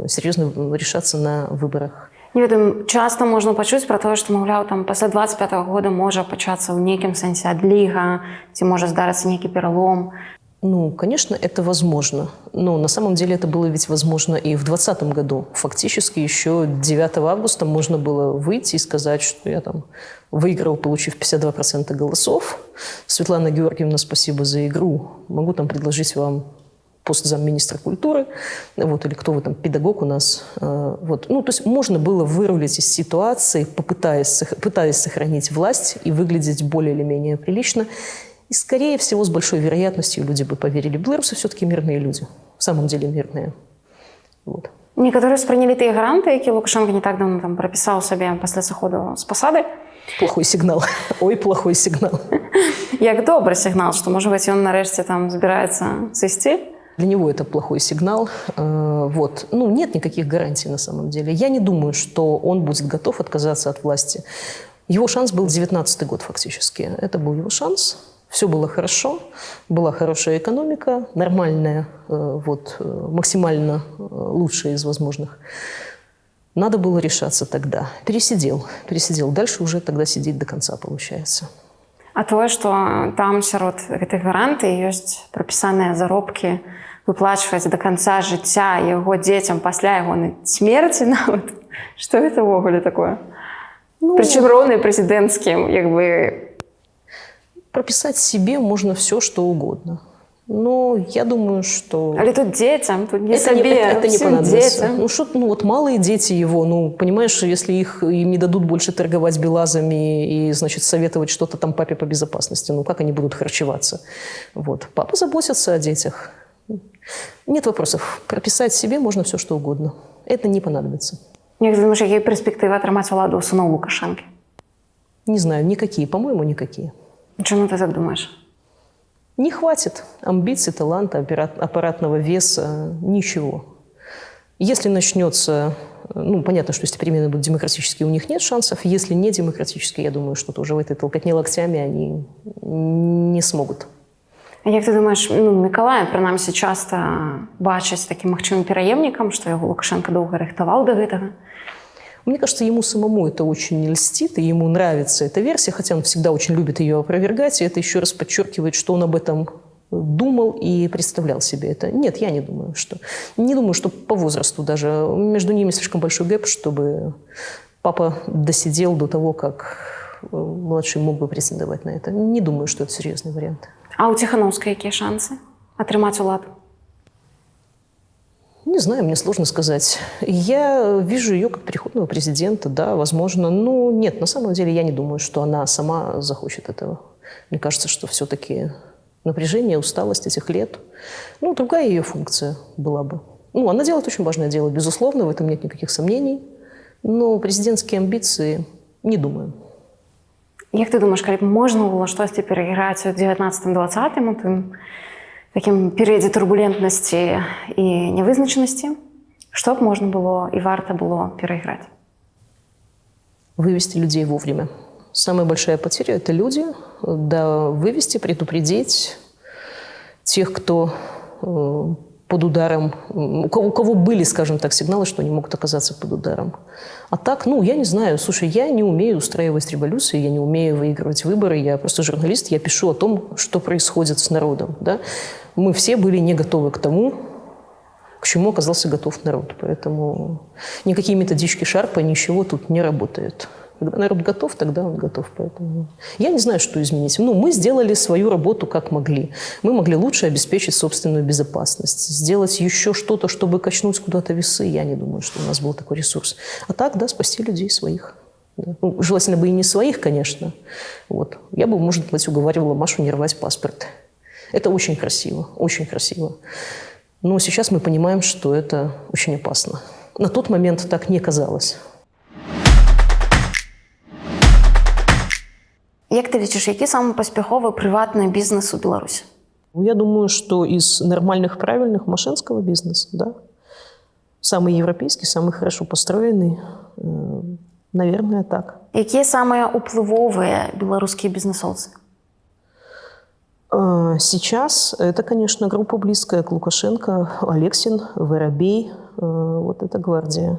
серьезно решаться на выборах. Не ведаю, часто можна пачуць пра тое, што, маўляў, там пасля 25-го года можа пачацца ў нейкім сэнсе адліга, ці можа здарыцца нейкі пералом. Ну, конечно, это возможно. Но на самом деле это было ведь возможно и в 2020 году. Фактически еще 9 августа можно было выйти и сказать, что я там выиграл, получив 52% голосов. Светлана Георгиевна, спасибо за игру. Могу там предложить вам пост замминистра культуры, вот, или кто вы там, педагог у нас. Вот. Ну, то есть можно было вырулить из ситуации, пытаясь сохранить власть и выглядеть более или менее прилично. И, скорее всего, с большой вероятностью люди бы поверили. Белорусы все-таки мирные люди. В самом деле мирные. Вот. Некоторые спрынялі тыя гранты, які Лукашенко не так давно там прапісаў сабе пасля сыходу з пасады. Плохой сигнал. Ой, плохой сигнал. Як добрый сигнал, что, может быть, он нарешті там збираецца сысці? Для него это плохой сигнал. Вот. Ну, нет никаких гарантий на самом деле. Я не думаю, что он будет готов отказаться от власти. Его шанс был 19-й год фактически. Это был его шанс. Все было хорошо. Была хорошая экономика, нормальная, вот, максимально лучшая из возможных. Надо было решаться тогда. Пересидел. Дальше уже тогда сидеть до конца получается. А тое, што там сярод гэтых гарантый ёсць прапісаныя заробкі выплачваць до конца жыцця яго дзецям пасля ягонай смерці нават. Што гэта ўвогуле такое? Ну, причем роўныя прэзідэнцкім, як бы... Прописать себе можно все, что угодно. Но я думаю, что... Але тут детям, тут не себе, это не понадобится. Детям. Ну, что, ну, вот малые дети его, ну, понимаешь, если им не дадут больше торговать белазами и, значит, советовать что-то там папе по безопасности, ну, как они будут харчеваться? Вот. Папа заботится о детях. Нет вопросов. Прописать себе можно все, что угодно. Это не понадобится. Як ты думаешь, какие перспективы атрымаць уладу у сыноў Лукашэнкі? Не знаю, никакие. По-моему, никакие. Чему ты так думаешь? Не хватит амбиций, таланта, аппаратного веса, ничего. Если начнется... Ну, понятно, что если перемены будут демократические, у них нет шансов. Если не демократические, я думаю, что тоже в этой толкотне локтями они не смогут. Як ты думаешь, ну, Миколая, прынамсі, часто бачыць таким магчымым пераемнікам, што яго Лукашенко доўга рыхтаваў да гэтага? Мне кажется, ему самому это очень льстит, и ему нравится эта версия, хотя он всегда очень любит ее опровергать, и это еще раз подчеркивает, что он об этом думал и представлял себе это. Нет, я не думаю, что... Не думаю, что по возрасту даже. Между ними слишком большой гэп, чтобы папа досидел до того, как младший мог бы претендовать на это. Не думаю, что это серьезный вариант. А у Тихановской какие шансы атрымаць уладу? Не знаю, мне сложно сказать. Я вижу ее как переходного президента, да, возможно. Но нет, на самом деле я не думаю, что она сама захочет этого. Мне кажется, что все-таки напряжение, усталость этих лет, другая ее функция была бы. Она делает очень важное дело, безусловно, в этом нет никаких сомнений. Но президентские амбиции не думаю. Як ты думаешь, калі б можна было штосьці перайграць у 19-20 у тым такім перыядзе турбулентнасці і нявызначанасці, што б можна было і варта было перайграць? Вывести людей вовремя. Самая большая потеря – это люди. Да, вывести, предупредить тех, кто под ударом, у кого были, скажем так, сигналы, что они могут оказаться под ударом. А так, я не знаю. Слушай, я не умею устраивать революции, я не умею выигрывать выборы. Я просто журналист, я пишу о том, что происходит с народом. Да? Мы все были не готовы к тому, к чему оказался готов народ. Поэтому никакие методички Шарпа, ничего тут не работают. Когда народ готов, тогда он готов. Поэтому я не знаю, что изменить. Мы сделали свою работу как могли. Мы могли лучше обеспечить собственную безопасность. Сделать еще что-то, чтобы качнуть куда-то весы. Я не думаю, что у нас был такой ресурс. А так, да, спасти людей своих. Да. Желательно бы и не своих, конечно. Вот. Я бы, может быть, уговаривала Машу не рвать паспорт. Это очень красиво, очень красиво. Но сейчас мы понимаем, что это очень опасно. На тот момент так не казалось. Як ты лічыш, які самы паспяховы прыватны бізнес у Беларусі? Я думаю, что из нормальных, правильных машинского бизнеса, да. Самый европейский, самый хорошо построенный. Наверное, так. Якія самыя ўплывовыя беларускія бізнесоўцы? Сейчас это, конечно, группа близкая к Лукашенко. Алексин, Воробей, вот эта гвардия.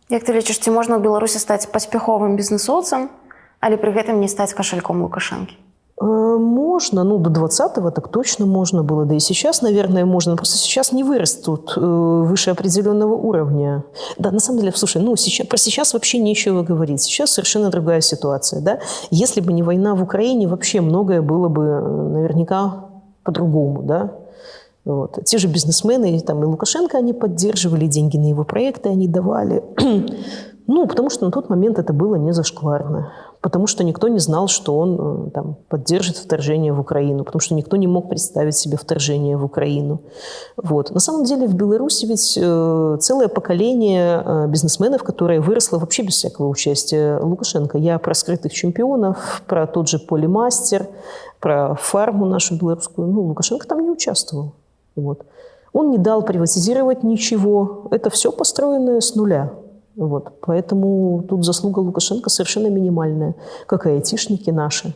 Як ты лічыш, ці можна ў Беларусі стаць паспяховым бізнесоўцам, але при гэтым не стаць кошельком Лукашенко? Можно, до 20-го так точно можно было, да и сейчас, наверное, можно, просто сейчас не вырастут выше определенного уровня. Да, на самом деле, слушай, про сейчас вообще нечего говорить, сейчас совершенно другая ситуация, да. Если бы не война в Украине, вообще многое было бы наверняка по-другому, да. Вот. Те же бизнесмены, и Лукашенко они поддерживали, деньги на его проекты они давали. Потому что на тот момент это было не зашкварно. Потому что никто не знал, что он поддержит вторжение в Украину. Потому что никто не мог представить себе вторжение в Украину. Вот. На самом деле в Беларуси ведь целое поколение бизнесменов, которое выросло вообще без всякого участия Лукашенко. Я про скрытых чемпионов, про тот же Полимастер, про фарму нашу белорусскую. Лукашенко там не участвовал. Вот. Он не дал приватизировать ничего. Это все построенное с нуля. Вот. Поэтому тут заслуга Лукашенко совершенно минимальная, как и айтишники наши.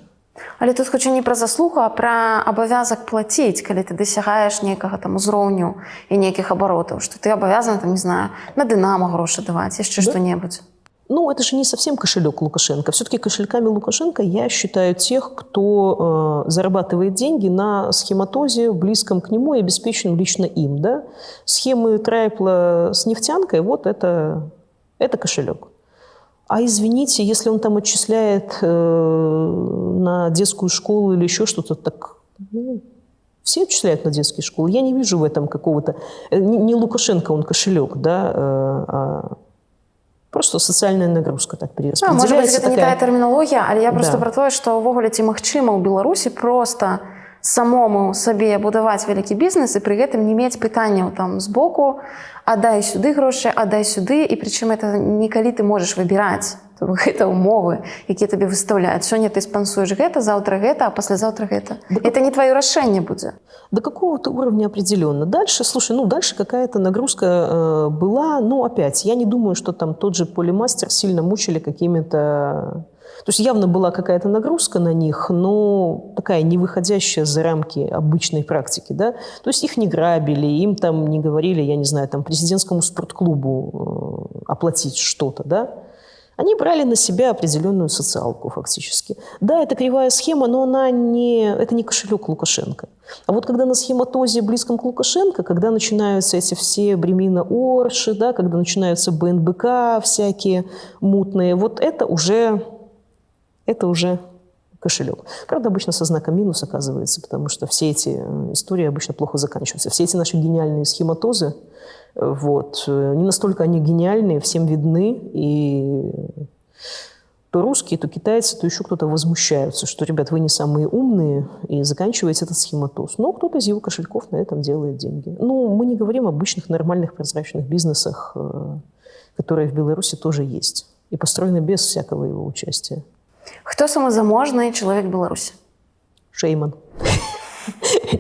Але тут хочу не про заслугу, а про абавязак платіць, калі ты дасягаеш нейкага узроўню і нейкіх абаротаў, што ты абавязан, не знаю, на Дынамо грошы даваць, яшчэ што-небудзь. Это же не совсем кошелек Лукашенко. Все-таки кошельками Лукашенко я считаю тех, кто зарабатывает деньги на схематозе, близком к нему и обеспеченном лично им. Да? Схемы Трайпла с нефтянкой, вот это кошелек. А извините, если он там отчисляет на детскую школу или еще что-то, так все отчисляют на детские школы. Я не вижу в этом какого-то... Не Лукашенко он кошелек, да, а просто социальная нагрузка так перераспределяется. Может быть, это не та терминология, але я просто про тое, што ўвогуле ці магчыма ў Беларусі просто самому сабе будаваць вялікі бізнес і пры гэтым не мець пытанняў збоку, аддай сюды грошы, аддай сюды, і прычым это не калі ты можаш выбіраць. Гэта умовы, якія табе выставляюць. Сёння ты спансуеш гэта, заўтра гэта, а паслязаўтра гэта. Это не твоё рашэнне будзе. До какого-то уровня определенно. Дальше, слушай, дальше какая-то нагрузка была. Опять, я не думаю, что там тот же Полимастер сильно мучили какими-то... То есть явно была какая-то нагрузка на них, но такая не выходящая за рамки обычной практики, да. То есть их не грабили, им там не говорили, я не знаю, президентскому спортклубу оплатить что-то, да. Они брали на себя определенную социалку фактически. Да, это кривая схема, но это не кошелек Лукашенко. А вот когда на схематозе близком к Лукашенко, когда начинаются эти все Бремина Орши, да, когда начинаются БНБК всякие мутные, вот это уже это уже кошелек. Правда, обычно со знаком минус оказывается, потому что все эти истории обычно плохо заканчиваются. Все эти наши гениальные схематозы, вот, не настолько они гениальные, всем видны, и то русские, то китайцы, то еще кто-то возмущаются, что, ребят, вы не самые умные, и заканчиваете этот схематоз. Но кто-то из его кошельков на этом делает деньги. Ну, мы не говорим об обычных нормальных прозрачных бизнесах, которые в Беларуси тоже есть, и построены без всякого его участия. Кто самозаможный человек в Беларуси? Шейман.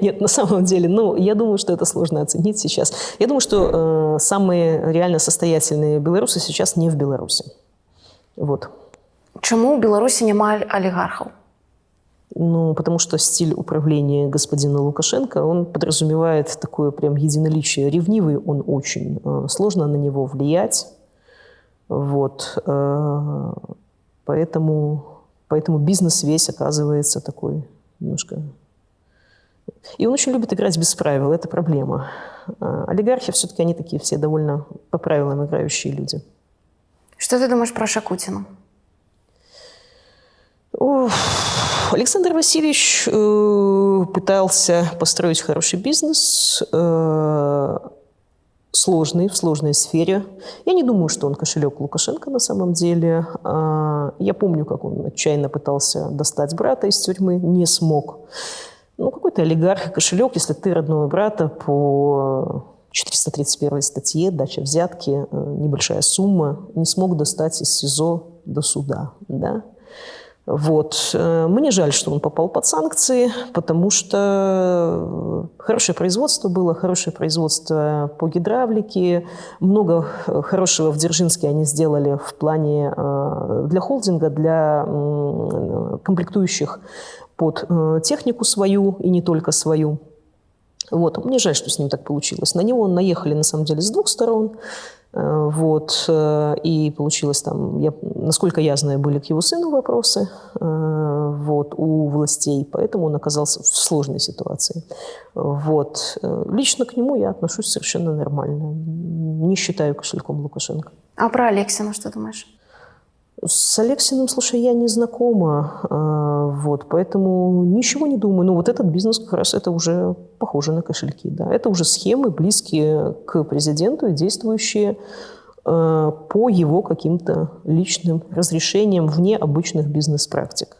Нет, на самом деле, ну, я думаю, что это сложно оценить сейчас. Я думаю, что самые реально состоятельные белорусы сейчас не в Беларуси. Вот. Чему в Беларуси нема олигархов? Ну, потому что стиль управления господина Лукашенко, он подразумевает такое прям единоличие. Ревнивый он очень. Сложно на него влиять. Вот. Поэтому бизнес весь оказывается такой немножко... И он очень любит играть без правил, это проблема. Олигархи все-таки, они такие все довольно по правилам играющие люди. Что ты думаешь про Шакутина? Александр Васильевич пытался построить хороший бизнес, сложный, в сложной сфере. Я не думаю, что он кошелек Лукашенко на самом деле. Я помню, как он отчаянно пытался достать брата из тюрьмы, не смог. Ну, какой-то олигарх, кошелек, если ты родного брата по 431 статье, дача взятки, небольшая сумма, не смог достать из СИЗО до суда, да. Вот. Мне жаль, что он попал под санкции, потому что хорошее производство было, хорошее производство по гидравлике, много хорошего в Дзержинске они сделали в плане для холдинга, для комплектующих под технику свою и не только свою. Вот. Мне жаль, что с ним так получилось. На него наехали, на самом деле, с двух сторон. Вот. И получилось там, насколько я знаю, были к его сыну вопросы вот, у властей, поэтому он оказался в сложной ситуации. Вот. Лично к нему я отношусь совершенно нормально. Не считаю кошельком Лукашенко. А про Алексина что думаешь? С Алексиным, слушай, я не знакома, вот, поэтому ничего не думаю. Но вот этот бизнес как раз это уже похоже на кошельки, да. Это уже схемы, близкие к президенту и действующие по его каким-то личным разрешениям вне обычных бизнес-практик.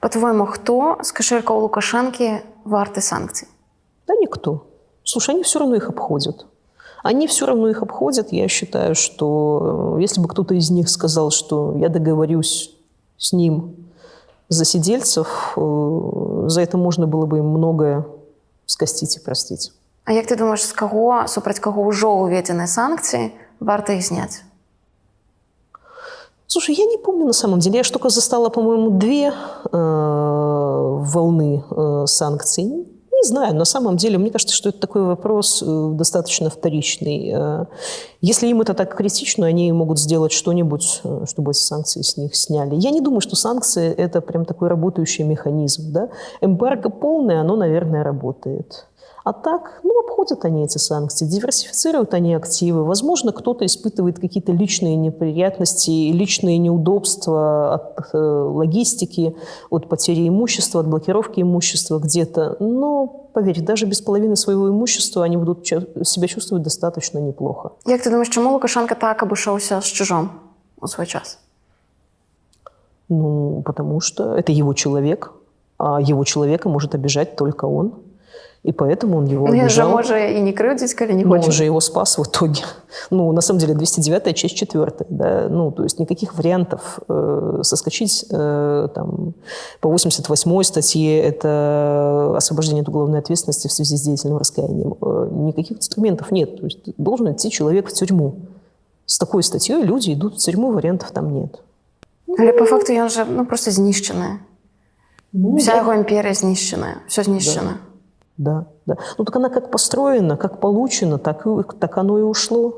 По-твоему, кто с кошельков Лукашенки варты санкций? Да никто. Слушай, они все равно их обходят. Они все равно их обходят. Я считаю, что если бы кто-то из них сказал, что я договорюсь с ним за сидельцев, за это можно было бы им многое скостить и простить. А як ты думаешь, с кого, супроть кого уже уведены санкции, варто их снять? Слушай, я не помню на самом деле. Я ж только застала, по-моему, 2 волны санкций. Не знаю, на самом деле, мне кажется, что это такой вопрос достаточно вторичный. Если им это так критично, они могут сделать что-нибудь, чтобы эти санкции с них сняли. Я не думаю, что санкции – это прям такой работающий механизм. Да? Эмбарго полное, оно, наверное, работает. А так, ну, обходят они эти санкции, диверсифицируют они активы. Возможно, кто-то испытывает какие-то личные неприятности, личные неудобства от логистики, от потери имущества, от блокировки имущества где-то. Но, поверь, даже без половины своего имущества они будут себя чувствовать достаточно неплохо. Як ты думаешь, чему Лукашенко так обошелся с чужом у свой час? Ну, потому что это его человек, а его человека может обижать только он. И поэтому он его обижал. Він же може і не крывдзіць, калі не хоче. Он же его спас в итоге. Ну, на самом деле, 209-я, часть 4. Да? Ну, то есть никаких вариантов соскочить там, по 88-й статье, это освобождение от уголовной ответственности в связи с деятельным раскаянием. Никаких инструментов нет. То есть должен идти человек в тюрьму. С такой статьей люди идут в тюрьму, вариантов там нет. Але по факту ён же просто знищеная. Вся да. его империя знищенная. Все знищено. Да, да. Ну, так она как построена, как получена, так оно и ушло.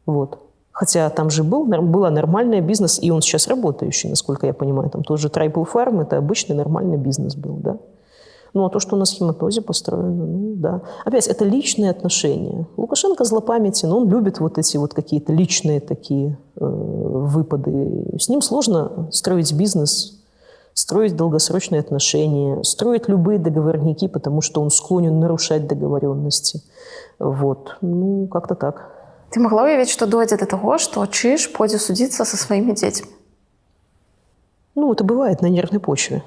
Вот. Хотя там же была нормальный бизнес, и он сейчас работающий, насколько я понимаю. Там тоже Tribal Farm – это обычный нормальный бизнес был, да. Ну, а то, что на схематозе построено, ну, да. Опять, это личные отношения. Лукашенко злопамятен, он любит вот эти вот какие-то личные такие выпады. С ним сложно строить бизнес, строить долгосрочные отношения, строить любые договорники, потому что он склонен нарушать договоренности. Вот. Ну, как-то так. Ты могла уявить, что дойдет до того, что Чиж пойдет судиться со своими детьми? Ну, это бывает на нервной почве.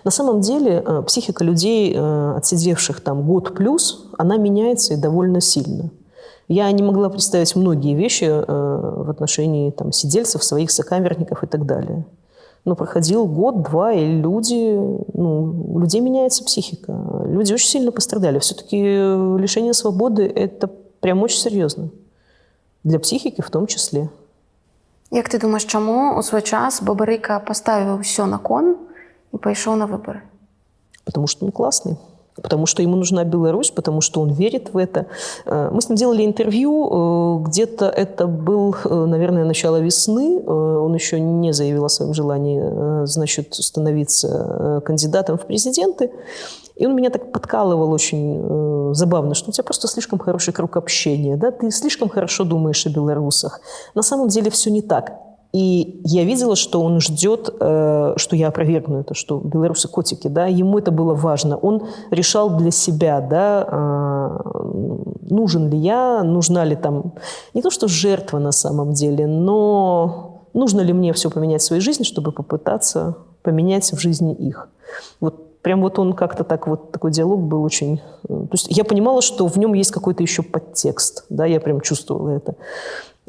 На самом деле психика людей, отсидевших там год плюс, она меняется и довольно сильно. Я не могла представить многие вещи в отношении там, сидельцев, своих сокамерников и так далее. Но проходил год-два, и у людей меняется психика. Люди очень сильно пострадали. Все-таки лишение свободы – это прям очень серьезно. Для психики в том числе. Як ти думаєш, чому у свій час Бабарика поставив все на кон и пошел на выборы? Потому что он классный. Потому что ему нужна Беларусь, потому что он верит в это. Мы с ним делали интервью, где-то это был, наверное, начало весны. Он еще не заявил о своем желании, значит, становиться кандидатом в президенты. И он меня так подкалывал очень забавно, что у тебя просто слишком хороший круг общения, да? Ты слишком хорошо думаешь о белорусах. На самом деле все не так. И я видела, что он ждет, что я опровергну это, что белорусы котики, да, ему это было важно. Он решал для себя, да, нужен ли я, нужна ли там, не то что жертва на самом деле, но нужно ли мне все поменять в своей жизни, чтобы попытаться поменять в жизни их. Вот прям вот он как-то так, вот такой диалог был очень... То есть я понимала, что в нем есть какой-то еще подтекст, да, я прям чувствовала это.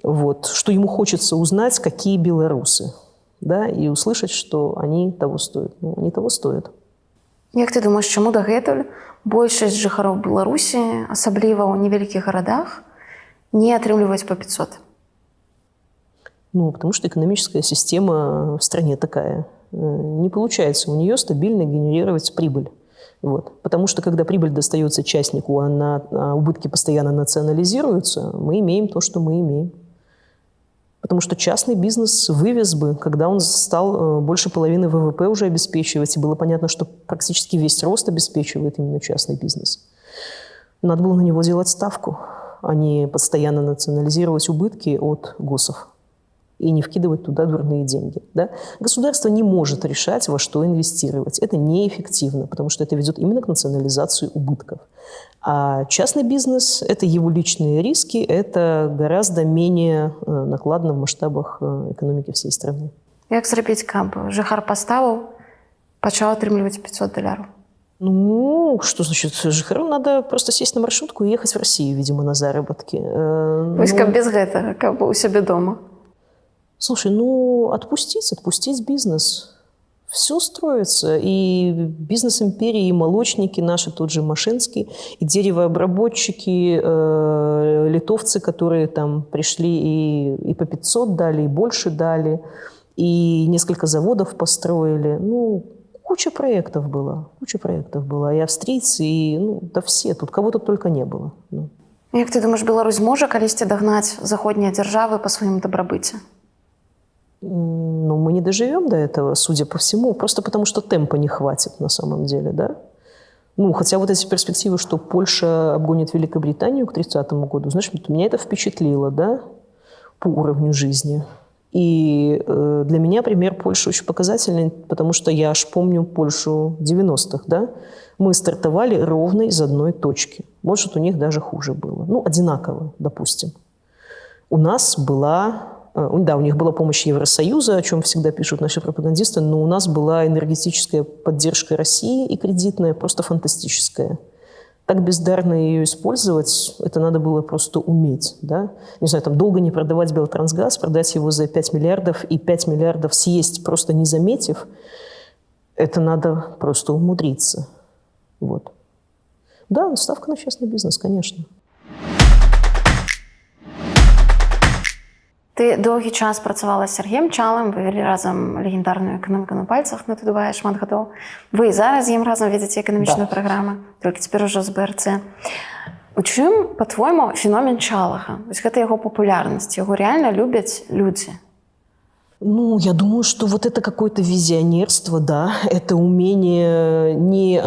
Вот, что ему хочется узнать, какие белорусы, да, и услышать, что они того стоят. Ну, они того стоят. Як ты думаешь, чому дагэтуль большасць жыхароў Беларусі, асабліва ў невялікіх гарадах, не атрымліваюць по 500? Ну, потому что экономическая система в стране такая. Не получается у нее стабильно генерировать прибыль. Вот. Потому что, когда прибыль достается частнику, а убытки постоянно национализируются, мы имеем то, что мы имеем. Потому что частный бизнес вывез бы, когда он стал больше половины ВВП уже обеспечивать, и было понятно, что практически весь рост обеспечивает именно частный бизнес. Надо было на него делать ставку, а не постоянно национализировать убытки от госов и не вкидывать туда дурные деньги. Да? Государство не может решать, во что инвестировать. Это неэффективно, потому что это ведет именно к национализации убытков. А частный бизнес – это его личные риски, это гораздо менее накладно в масштабах экономики всей страны. Як зрабіць, каб жыхар паставіў, пачаў атрымліваць $500? Ну, что значит, жыхару надо просто сесть на маршрутку и ехать в Россию, видимо, на заработки. Вось каб без гэтага, каб у сябе дома. Слушай, отпустить бизнес. Все строится. И бизнес-империи, и молочники наши, тот же Машинский, и деревообработчики, литовцы, которые там пришли и по 500 дали, и больше дали, и несколько заводов построили. Ну, куча проектов было. И австрийцы, и, да все, тут кого-то только не было. Ну. Як ты думаешь, Беларусь можа калісьці дагнаць заходнія дзяржавы па сваім дабрабыце? Ну, мы не доживем до этого, судя по всему, просто потому что темпа не хватит на самом деле, да? Ну, хотя вот эти перспективы, что Польша обгонит Великобританию к 30-му году, знаешь, меня это впечатлило, да, по уровню жизни. И для меня пример Польши очень показательный, потому что я аж помню Польшу 90-х, да? Мы стартовали ровно из одной точки. Может, у них даже хуже было. Ну, одинаково, допустим. У нас была... Да, у них была помощь Евросоюза, о чем всегда пишут наши пропагандисты, но у нас была энергетическая поддержка России и кредитная, просто фантастическая. Так бездарно ее использовать, это надо было просто уметь. Да? Не знаю, там долго не продавать Белтрансгаз, продать его за 5 миллиардов и 5 миллиардов съесть, просто не заметив, это надо просто умудриться. Вот. Да, ставка на частный бизнес, конечно. Ты доўгі час працавала з Сергеем Чалым, вы вялі разам легендарную эканоміку на пальцах на Тудубае шмат гадоў. Вы і зараз з ім разам ведзеце эканамічную праграму, толькі цяпер ужо з БРЦ. У чым, па-твойму, феномен Чалага? Вось гэта яго папулярнасць, яго рэальна любяць людзі? Ну, я думаю, что вот это какое-то визионерство, да, это умение не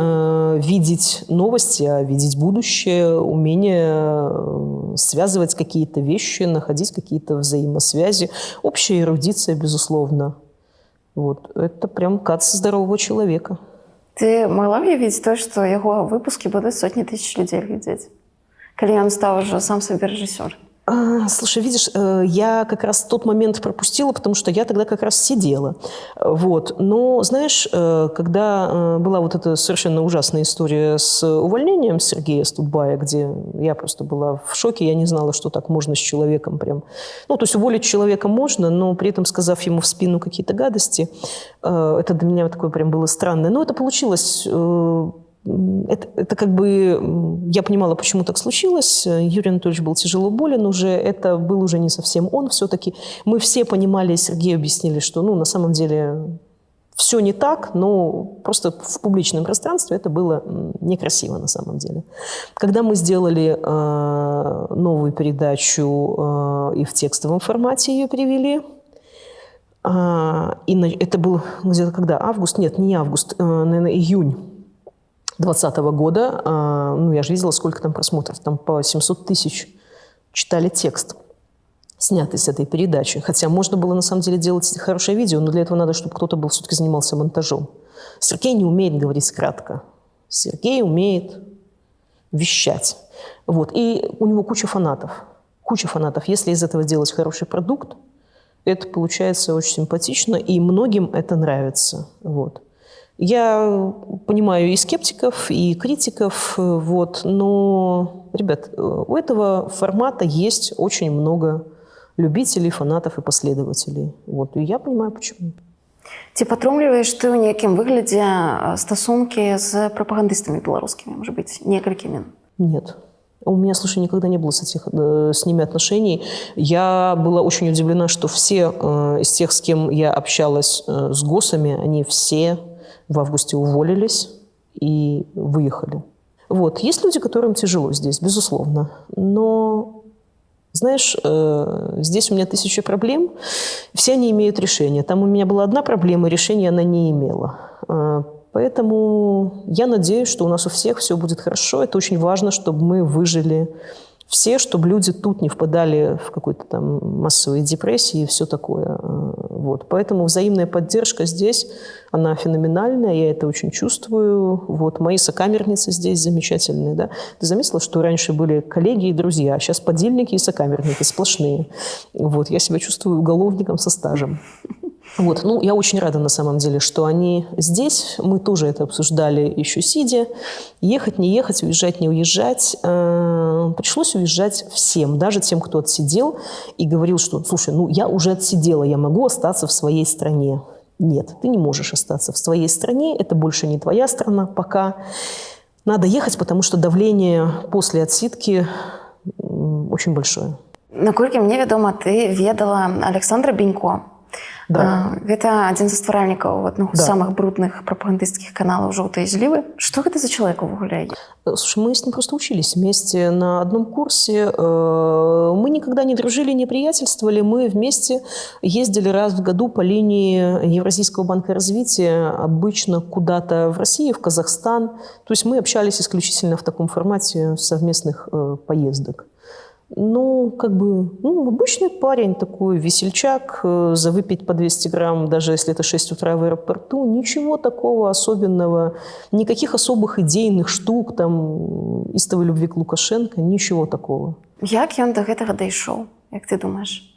видеть новости, а видеть будущее, умение связывать какие-то вещи, находить какие-то взаимосвязи, общая эрудиция, безусловно. Вот. Это прям кац здорового человека. Ты могла уявіць то, што яго выпускі будуць сотні тысяч людзей глядзець, калі ён стаў уже сам сабе рэжысёр? Слушай, видишь, я как раз тот момент пропустила, потому что я тогда как раз сидела. Вот. Но, знаешь, когда была вот эта совершенно ужасная история с увольнением Сергея Студбая, где я просто была в шоке, я не знала, что так можно с человеком прям... Ну, то есть уволить человека можно, но при этом сказав ему в спину какие-то гадости, это для меня такое прям было странное. Но это получилось... Это как бы... Я понимала, почему так случилось. Юрий Анатольевич был тяжело болен уже. Это был уже не совсем он все-таки. Мы все понимали, Сергею объяснили, что на самом деле все не так, но просто в публичном пространстве это было некрасиво на самом деле. Когда мы сделали новую передачу и в текстовом формате ее перевели, и это был где-то когда? Август? Нет, не август, наверное, июнь 2020 года, я же видела, сколько там просмотров, там по 700 тысяч читали текст, снятый с этой передачи. Хотя можно было на самом деле делать хорошее видео, но для этого надо, чтобы кто-то был все-таки занимался монтажом. Сергей не умеет говорить кратко. Сергей умеет вещать. Вот. И у него куча фанатов. Куча фанатов. Если из этого делать хороший продукт, это получается очень симпатично, и многим это нравится. Вот. Я понимаю и скептиков, и критиков, вот, но, ребят, у этого формата есть очень много любителей, фанатов и последователей. Вот, и я понимаю, почему. Ці падтрымліваеш ты ў нейкім выглядзе стасункі з прапагандыстамі беларускімі, может быть, некалькімі? Нет. У меня, слушай, никогда не было с ними отношений. Я была очень удивлена, что все из тех, с кем я общалась с ГОСами, они все в августе уволились и выехали. Вот. Есть люди, которым тяжело здесь, безусловно. Но, знаешь, здесь у меня 1000 проблем, все они имеют решение. Там у меня была одна проблема, решения она не имела. Поэтому я надеюсь, что у нас у всех все будет хорошо. Это очень важно, чтобы мы выжили все, чтобы люди тут не впадали в какой-то там массовые депрессии и все такое. Вот. Поэтому взаимная поддержка здесь, она феноменальная, я это очень чувствую. Вот. Мои сокамерницы здесь замечательные. Да? Ты заметила, что раньше были коллеги и друзья, а сейчас подельники и сокамерники сплошные. Вот. Я себя чувствую уголовником со стажем. Вот. Я очень рада на самом деле, что они здесь. Мы тоже это обсуждали еще сидя. Ехать, не ехать, уезжать, не уезжать. Пришлось уезжать всем, даже тем, кто отсидел и говорил, что, слушай, я уже отсидела, я могу остаться в своей стране. Нет, ты не можешь остаться в своей стране, это больше не твоя страна пока. Надо ехать, потому что давление после отсидки очень большое. Наколькі мне вядома, ты ведала Александра Бенько. Да. Гэта адзін з стваральнікаў аднаго з самых брудных прапагандысцкіх каналаў «Жоўтыя злівы». Што гэта за человек увогуле? Слушай, мы с ним просто учились вместе на одном курсе. Мы никогда не дружили, не приятельствовали. Мы вместе ездили раз в году по линии Евразийского банка развития, обычно куда-то в Россию, в Казахстан. То есть мы общались исключительно в таком формате совместных поездок. Обычный парень такой, весельчак, за выпить по 200 грамм, даже если это 6 утра в аэропорту, ничего такого особенного, никаких особых идейных штук, там, истовой любви к Лукашенко, ничего такого. Як ён до гэтага дайшоў, як ты думаешь?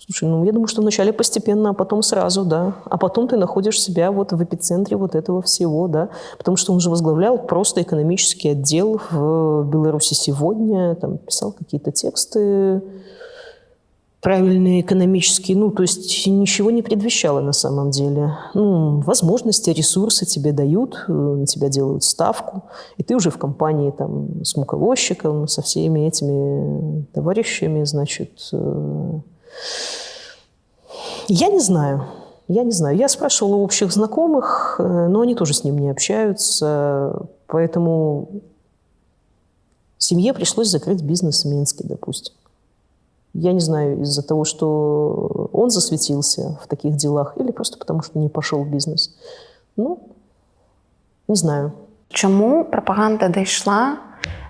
Слушай, я думаю, что вначале постепенно, а потом сразу, да. А потом ты находишь себя вот в эпицентре вот этого всего, да. Потому что он же возглавлял просто экономический отдел в «Беларуси сегодня», там писал какие-то тексты правильные, экономические. То есть ничего не предвещало на самом деле. Возможности, ресурсы тебе дают, на тебя делают ставку. И ты уже в компании там с муковозчиком, со всеми этими товарищами, значит... Я не знаю. Я спрашивала у общих знакомых, но они тоже с ним не общаются. Поэтому семье пришлось закрыть бизнес в Минске, допустим. Я не знаю, из-за того, что он засветился в таких делах, или просто потому, что не пошел в бизнес. Ну, не знаю. Чому прапаганда дійшла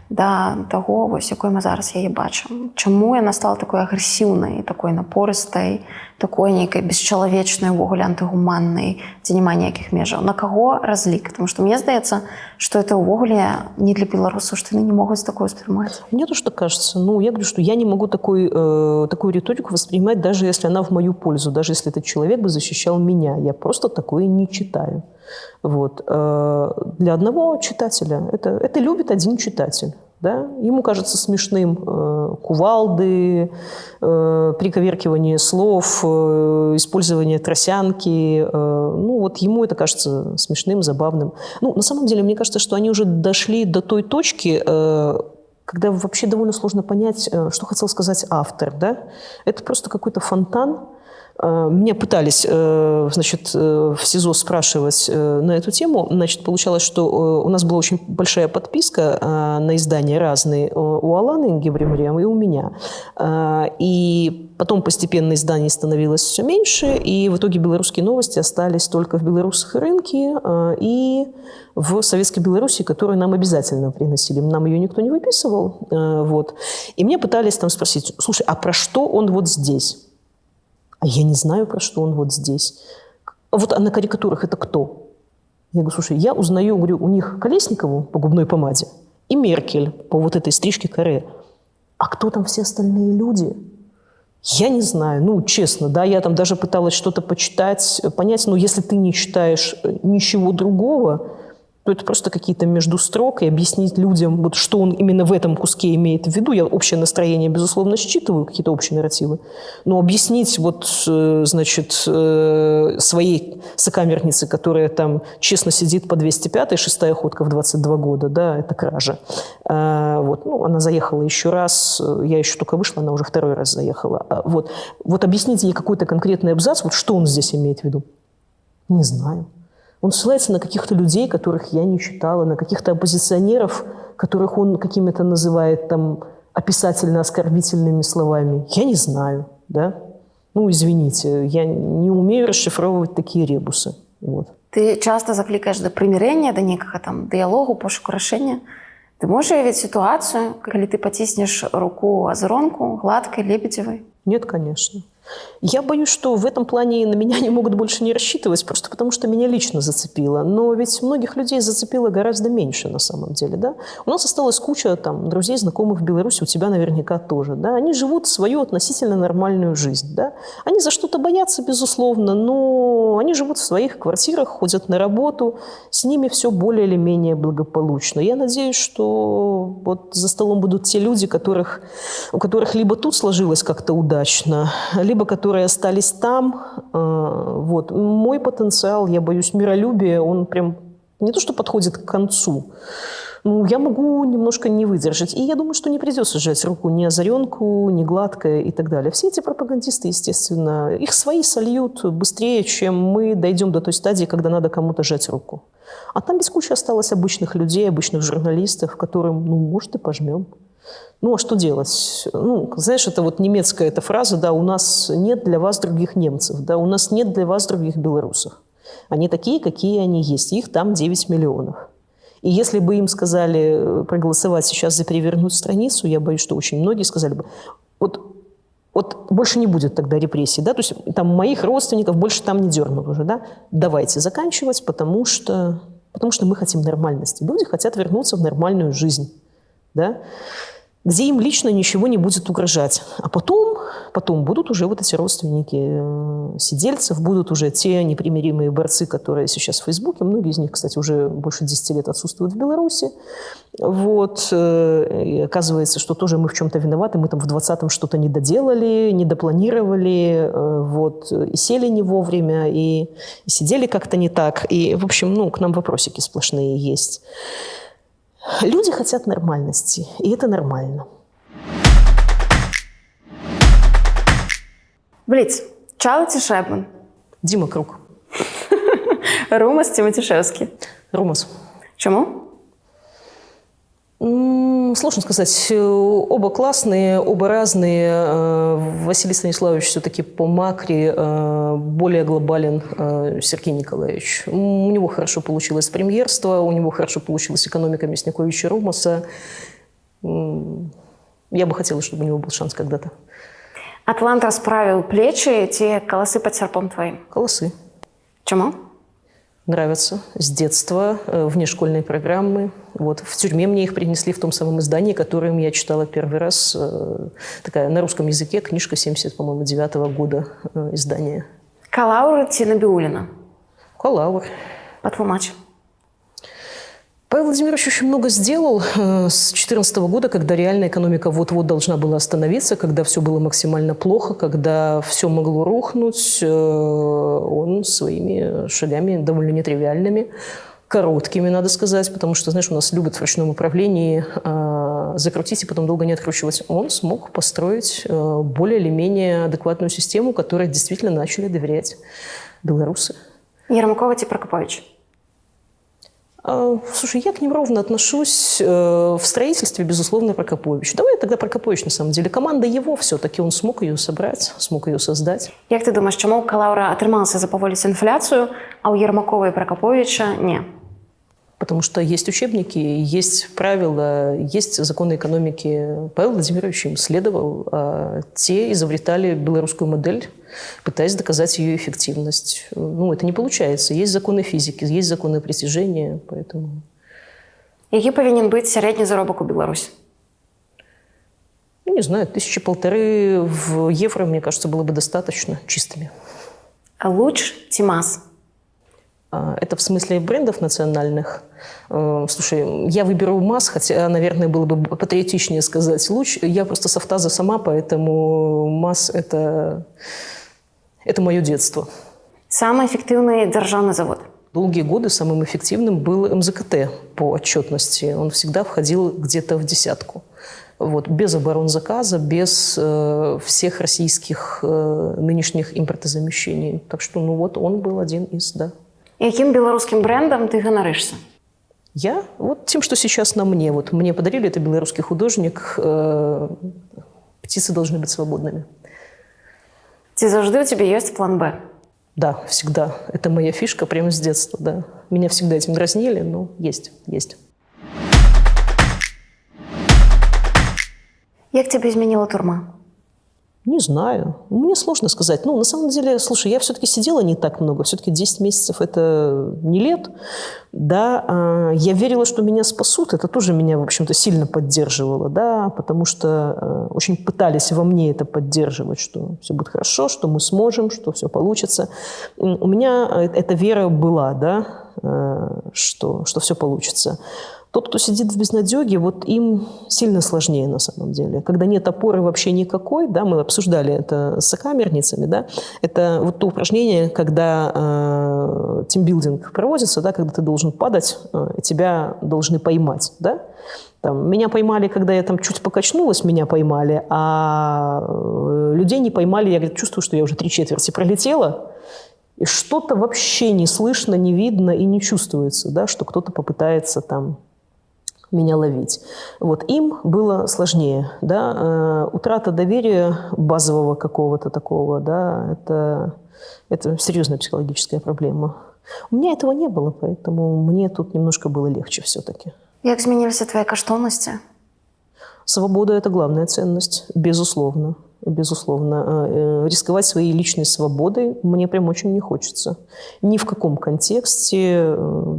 до того, ось, якої ми зараз її бачимо? Чому вона стала такою агресивною, такою напористою, такою нейкой безчеловечною, ввогуле антигуманною, дзе няма ніяких межаў? На каго разлік? Тому що мені здається, що это ввогуле не для белорусов, что они не могут такое воспринимать. Мне тоже так кажется. Ну, я говорю, что я не могу такую риторику воспринимать, даже если она в мою пользу, даже если этот человек бы защищал меня. Я просто такое не читаю. Вот. Для одного читателя это любит один читатель. Да? Ему кажется смешным кувалды, приковеркивание слов, использование тросянки. Ну, вот ему это кажется смешным, забавным. Ну, на самом деле, мне кажется, что они уже дошли до той точки, когда вообще довольно сложно понять, что хотел сказать автор. Да? Это просто какой-то фонтан. Меня пытались, значит, в СИЗО спрашивать на эту тему. Значит, получалось, что у нас была очень большая подписка на издания разные у Аланы Гебремариам и у меня. И потом постепенно изданий становилось все меньше, и в итоге «Белорусские новости» остались только в «Белорусском рынке» и в «Советской Беларуси», которую нам обязательно приносили. Нам ее никто не выписывал. Вот. И мне пытались там спросить: слушай, а про что он вот здесь? А я не знаю, про что он вот здесь. Вот, а на карикатурах это кто? Я говорю: слушай, я узнаю, говорю, у них Колесникову по губной помаде и Меркель по вот этой стрижке каре. А кто там все остальные люди? Я не знаю. Ну, честно, да, я там даже пыталась что-то почитать, понять, но если ты не читаешь ничего другого, то это просто какие-то между строк, и объяснить людям, вот, что он именно в этом куске имеет в виду. Я общее настроение, безусловно, считываю, какие-то общие нарративы, но объяснить вот, значит, своей сокамернице, которая там честно сидит по 205-й, шестая ходка в 22 года, да, это кража. Вот, ну, она заехала еще раз, я еще только вышла, она уже второй раз заехала. Вот объяснить ей какой-то конкретный абзац, вот что он здесь имеет в виду, не знаю. Он ссылается на каких-то людей, которых я не читала, на каких-то оппозиционеров, которых он какими-то называет там описательно-оскорбительными словами. Я не знаю, да? Ну, извините, я не умею расшифровывать такие ребусы. Вот. Ты часто закликаешь до примирения, до некого там діалогу, пошуку рішення. Ты можешь уявить ситуацию, когда ты потиснешь руку Азаронку, Гладкой, Лебедевой? Нет, конечно. Я боюсь, что в этом плане на меня не могут больше не рассчитывать, просто потому что меня лично зацепило. Но ведь многих людей зацепило гораздо меньше на самом деле. Да? У нас осталась куча там, друзей, знакомых в Беларуси, у тебя наверняка тоже. Да? Они живут свою относительно нормальную жизнь. Да? Они за что-то боятся, безусловно, но они живут в своих квартирах, ходят на работу, с ними все более или менее благополучно. Я надеюсь, что вот за столом будут те люди, у которых либо тут сложилось как-то удачно, либо которые остались там. Вот. Мой потенциал, я боюсь, миролюбия, он прям не то что подходит к концу, ну, я могу немножко не выдержать. И я думаю, что не придется сжать руку ни Озаренку, ни Гладкой и так далее. Все эти пропагандисты, естественно, их свои сольют быстрее, чем мы дойдем до той стадии, когда надо кому-то сжать руку. А там без кучи осталось обычных людей, обычных журналистов, которым, ну, может, и пожмем. Ну, а что делать? Ну, знаешь, это вот немецкая эта фраза, да, у нас нет для вас других немцев, да, у нас нет для вас других белорусов. Они такие, какие они есть, их там 9 миллионов. И если бы им сказали проголосовать сейчас за перевернуть страницу, я боюсь, что очень многие сказали бы, вот больше не будет тогда репрессий, да, то есть там моих родственников больше там не дернут уже, да, давайте заканчивать, потому что мы хотим нормальности. Люди хотят вернуться в нормальную жизнь, да, где им лично ничего не будет угрожать. А потом будут уже вот эти родственники сидельцев, будут уже те непримиримые борцы, которые сейчас в Фейсбуке, многие из них, кстати, уже больше 10 лет отсутствуют в Беларуси. Вот. И оказывается, что тоже мы в чем-то виноваты, мы там в 20-м что-то не доделали, не допланировали, вот, и сели не вовремя, и сидели как-то не так. И, в общем, ну, к нам вопросики сплошные есть. Люди хотят нормальности, и это нормально. Бліц. Чалий чи Шебман? Дима Круг. Румас чи Матюшевський? Румас. Чому? Сложно сказать. Оба классные, оба разные. Василий Станиславович все-таки по макре более глобален Сергей Николаевич. У него хорошо получилось премьерство, у него хорошо получилась экономика Мясниковича Ромаса. Я бы хотела, чтобы у него был шанс когда-то. Атлант расправил плечи, те колосы под серпом твоим. Колосы. Чему? Нравятся с детства, внешкольные программы. Вот. В тюрьме мне их принесли в том самом издании, которое я читала первый раз. Такая на русском языке книжка 79-го года издания. Калаур ці Набиуллина? Калаур. Потлумач. Павел Владимирович очень много сделал с 2014 года, когда реальная экономика вот-вот должна была остановиться, когда все было максимально плохо, когда все могло рухнуть. Он своими шагами довольно нетривиальными, короткими, надо сказать, потому что, знаешь, у нас любят в ручном управлении закрутить и потом долго не откручивать. Он смог построить более или менее адекватную систему, которой действительно начали доверять белорусы. Ермакова ці Прокопович? Слушай, я к ним ровно отношусь. В строительстве, безусловно, Прокопович. Давай тогда Прокопович, на самом деле. Команда его все-таки, он смог ее собрать, смог ее создать. Як ти думаєш, чому у Калаура атрымалася запаволіць інфляцію, а у Ермакова і Прокоповича ні? Потому что есть учебники, есть правила, есть законы экономики. Павел Владимирович им следовал, а те изобретали белорусскую модель, пытаясь доказать ее эффективность. Ну, это не получается. Есть законы физики, есть законы притяжения, поэтому... Який повинен бути середній заробок у Білорусі? Не знаю, 1500 в евро, мне кажется, было бы достаточно чистыми. А луч ці мас? Это в смысле брендов национальных. Слушай, я выберу МАЗ, хотя, наверное, было бы патриотичнее сказать луч. Я просто с Автаза сама, поэтому МАЗ – это мое детство. Самый эффективный державный завод? Долгие годы самым эффективным был МЗКТ по отчетности. Он всегда входил где-то в десятку. Вот, без оборонзаказа, без всех российских нынешних импортозамещений. Так что, ну вот, он был один из, да. Яким белорусским брендом ты ганаришься? Я? Вот тем, что сейчас на мне. Вот мне подарили, это белорусский художник. Птицы должны быть свободными. Ці завжди у тебя есть план Б? Да, всегда. Это моя фишка прямо с детства, да. Меня всегда этим дразнили, но есть. Як тебя изменила турма? Не знаю. Мне сложно сказать. Ну, на самом деле, слушай, я все-таки сидела не так много. Все-таки 10 месяцев – это не лет. Да, я верила, что меня спасут. Это тоже меня, в общем-то, сильно поддерживало, да, потому что очень пытались во мне это поддерживать, что все будет хорошо, что мы сможем, что все получится. У меня эта вера была, да, что все получится. Тот, кто сидит в безнадеге, вот им сильно сложнее на самом деле. Когда нет опоры вообще никакой, да, мы обсуждали это с сокамерницами, да, это вот то упражнение, когда тимбилдинг проводится, да, когда ты должен падать, тебя должны поймать, да. Там, меня поймали, когда я там чуть покачнулась, меня поймали, а людей не поймали, я, говорит, чувствую, что я уже 3/4 пролетела, и что-то вообще не слышно, не видно и не чувствуется, да, что кто-то попытается там меня ловить. Вот им было сложнее, да, утрата доверия базового какого-то такого, да, это серьезная психологическая проблема. У меня этого не было, поэтому мне тут немножко было легче все-таки. Як змінилися твої коштовності? Свобода – это главная ценность, безусловно. Безусловно. Рисковать своей личной свободой мне прям очень не хочется. Ни в каком контексте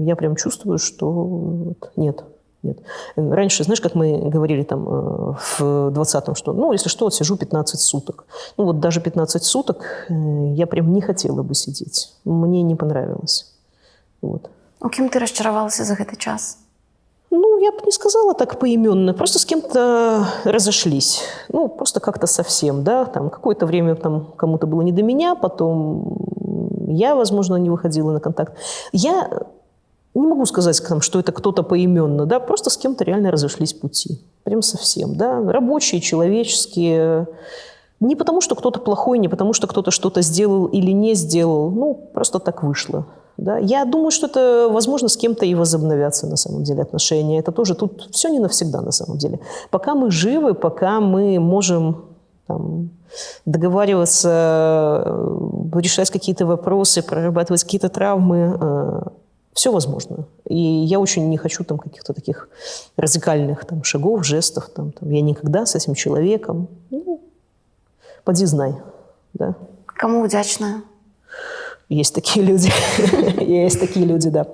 я прям чувствую, что нет. Раньше, знаешь, как мы говорили там в 20-м, что, ну, если что, сижу 15 суток. Ну, вот даже 15 суток я прям не хотела бы сидеть. Мне не понравилось. Вот. У ким ти розчарувалася за цей час? Ну, я бы не сказала так поименно. Просто с кем-то разошлись. Ну, просто как-то совсем, да. Там какое-то время там кому-то было не до меня, потом я, возможно, не выходила на контакт. Я не могу сказать, что это кто-то поименно, да, просто с кем-то реально разошлись пути. Прям совсем, да. Рабочие, человеческие. Не потому, что кто-то плохой, не потому, что кто-то что-то сделал или не сделал. Ну, просто так вышло. Да? Я думаю, что это, возможно, с кем-то и возобновятся на самом деле отношения. Это тоже тут все не навсегда на самом деле. Пока мы живы, пока мы можем там, договариваться, решать какие-то вопросы, прорабатывать какие-то травмы, все возможно. И я очень не хочу там каких-то таких радикальных там, шагов, жестов. Там, я никогда с этим человеком. Ну, поди знай. Да? Кому вдячна? Есть такие люди. Есть такие люди, да.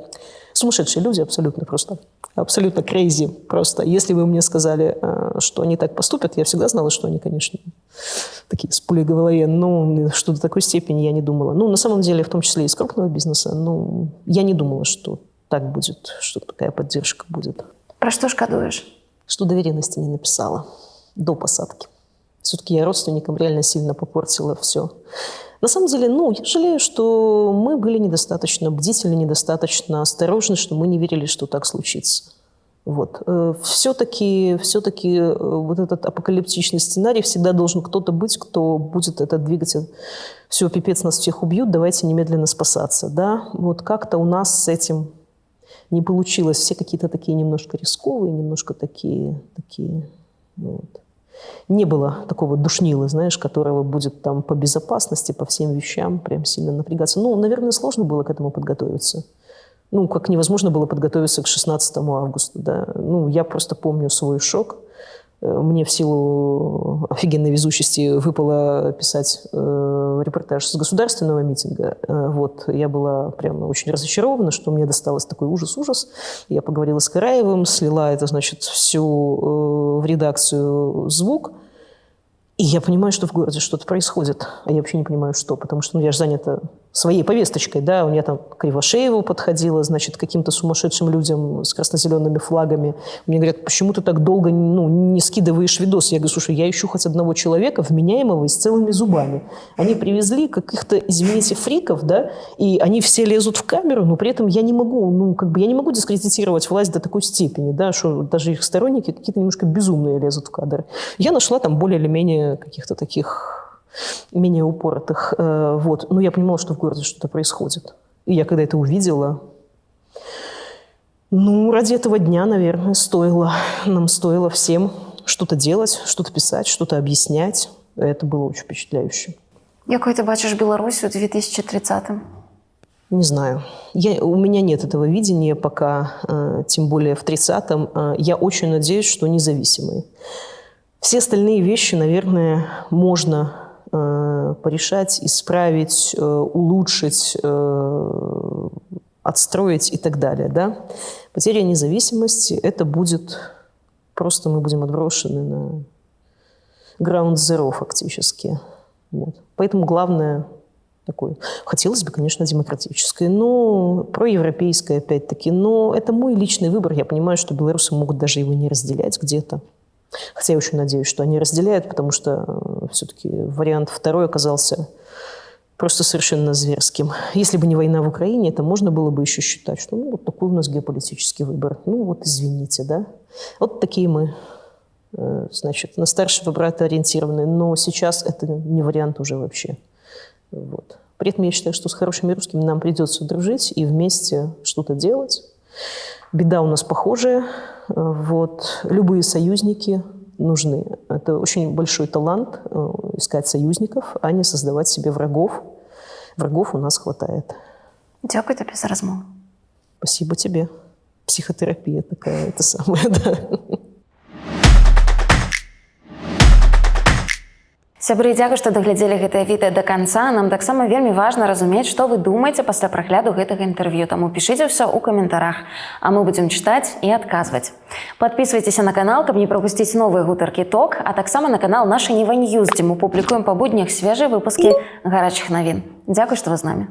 Сумасшедшие люди абсолютно просто. Абсолютно crazy просто. Если вы мне сказали, что они так поступят, я всегда знала, что они, конечно, такие с пулей в голове. Но что до такой степени я не думала. Ну, на самом деле, в том числе и из крупного бизнеса, ну, я не думала, что так будет, что такая поддержка будет. Про что шкадуешь? Что доверенности не написала до посадки. Все-таки я родственникам реально сильно попортила все. На самом деле, ну, я жалею, что мы были недостаточно бдительны, недостаточно осторожны, что мы не верили, что так случится. Вот. Все-таки вот этот апокалиптичный сценарий всегда должен кто-то быть, кто будет это двигать. Все, пипец, нас всех убьют, давайте немедленно спасаться. Да? Вот как-то у нас с этим не получилось. Все какие-то такие немножко рисковые, немножко такие вот. Не было такого душнила, знаешь, которого будет там по безопасности, по всем вещам прям сильно напрягаться. Ну, наверное, сложно было к этому подготовиться. Ну, как невозможно было подготовиться к 16 августа, да. Ну, я просто помню свой шок. Мне в силу офигенной везучести выпало писать репортаж с государственного митинга. Вот. Я была прямо очень разочарована, что мне досталось такой ужас-ужас. Я поговорила с Караевым, слила это, значит, всю в редакцию звук. И я понимаю, что в городе что-то происходит. А я вообще не понимаю, что. Потому что я же занята своей повесточкой. Да? У меня там Кривошеева подходила, значит, к каким-то сумасшедшим людям с красно-зелеными флагами. Мне говорят, почему ты так долго не скидываешь видос? Я говорю, слушай, я ищу хоть одного человека, вменяемого и с целыми зубами. Они привезли каких-то, извините, фриков, да, и они все лезут в камеру, но при этом я не могу, я не могу дискредитировать власть до такой степени, да, что даже их сторонники какие-то немножко безумные лезут в кадр. Я нашла там более или менее каких-то таких менее упоротых. Вот. Но я понимала, что в городе что-то происходит. И я когда это увидела, ради этого дня, наверное, нам стоило всем что-то делать, что-то писать, что-то объяснять. Это было очень впечатляюще. Якой ты бачишь Беларусь в 2030-м? Не знаю. У меня нет этого видения пока, тем более в 30-м. Я очень надеюсь, что независимые. Все остальные вещи, наверное, можно порешать, исправить, улучшить, отстроить и так далее. Да? Потеря независимости – это будет… Просто мы будем отброшены на ground zero фактически. Вот. Поэтому главное такое… Хотелось бы, конечно, демократическое, но проевропейское опять-таки. Но это мой личный выбор. Я понимаю, что белорусы могут даже его не разделять где-то. Хотя я очень надеюсь, что они разделяют, потому что все-таки вариант второй оказался просто совершенно зверским. Если бы не война в Украине, это можно было бы еще считать, что вот такой у нас геополитический выбор. Вот извините, да. Вот такие мы, значит, на старшего брата ориентированы. Но сейчас это не вариант уже вообще. Вот. При этом я считаю, что с хорошими русскими нам придется дружить и вместе что-то делать. Беда у нас похожая. Вот. Любые союзники нужны. Это очень большой талант искать союзников, а не создавать себе врагов. Врагов у нас хватает. Дякую тебе за размову. Спасибо тебе. Психотерапия такая, это самое, да. Сябры, дзякуй, што даглядзелі гэтае відэа да канца. Нам таксама вельмі важна разумець, што вы думаеце пасля прагляду гэтага інтэрв'ю. Таму пішыце ўсё ў каментарах, а мы будзем чытаць і адказваць. Падпісвайцеся на канал, каб не прапусціць новыя гутаркі ТОК, а таксама на канал нашай Нева Ньюз, дзе мы публікуем па буднях свежыя выпускі гарачых навін. Дзякуй, што вы з намі.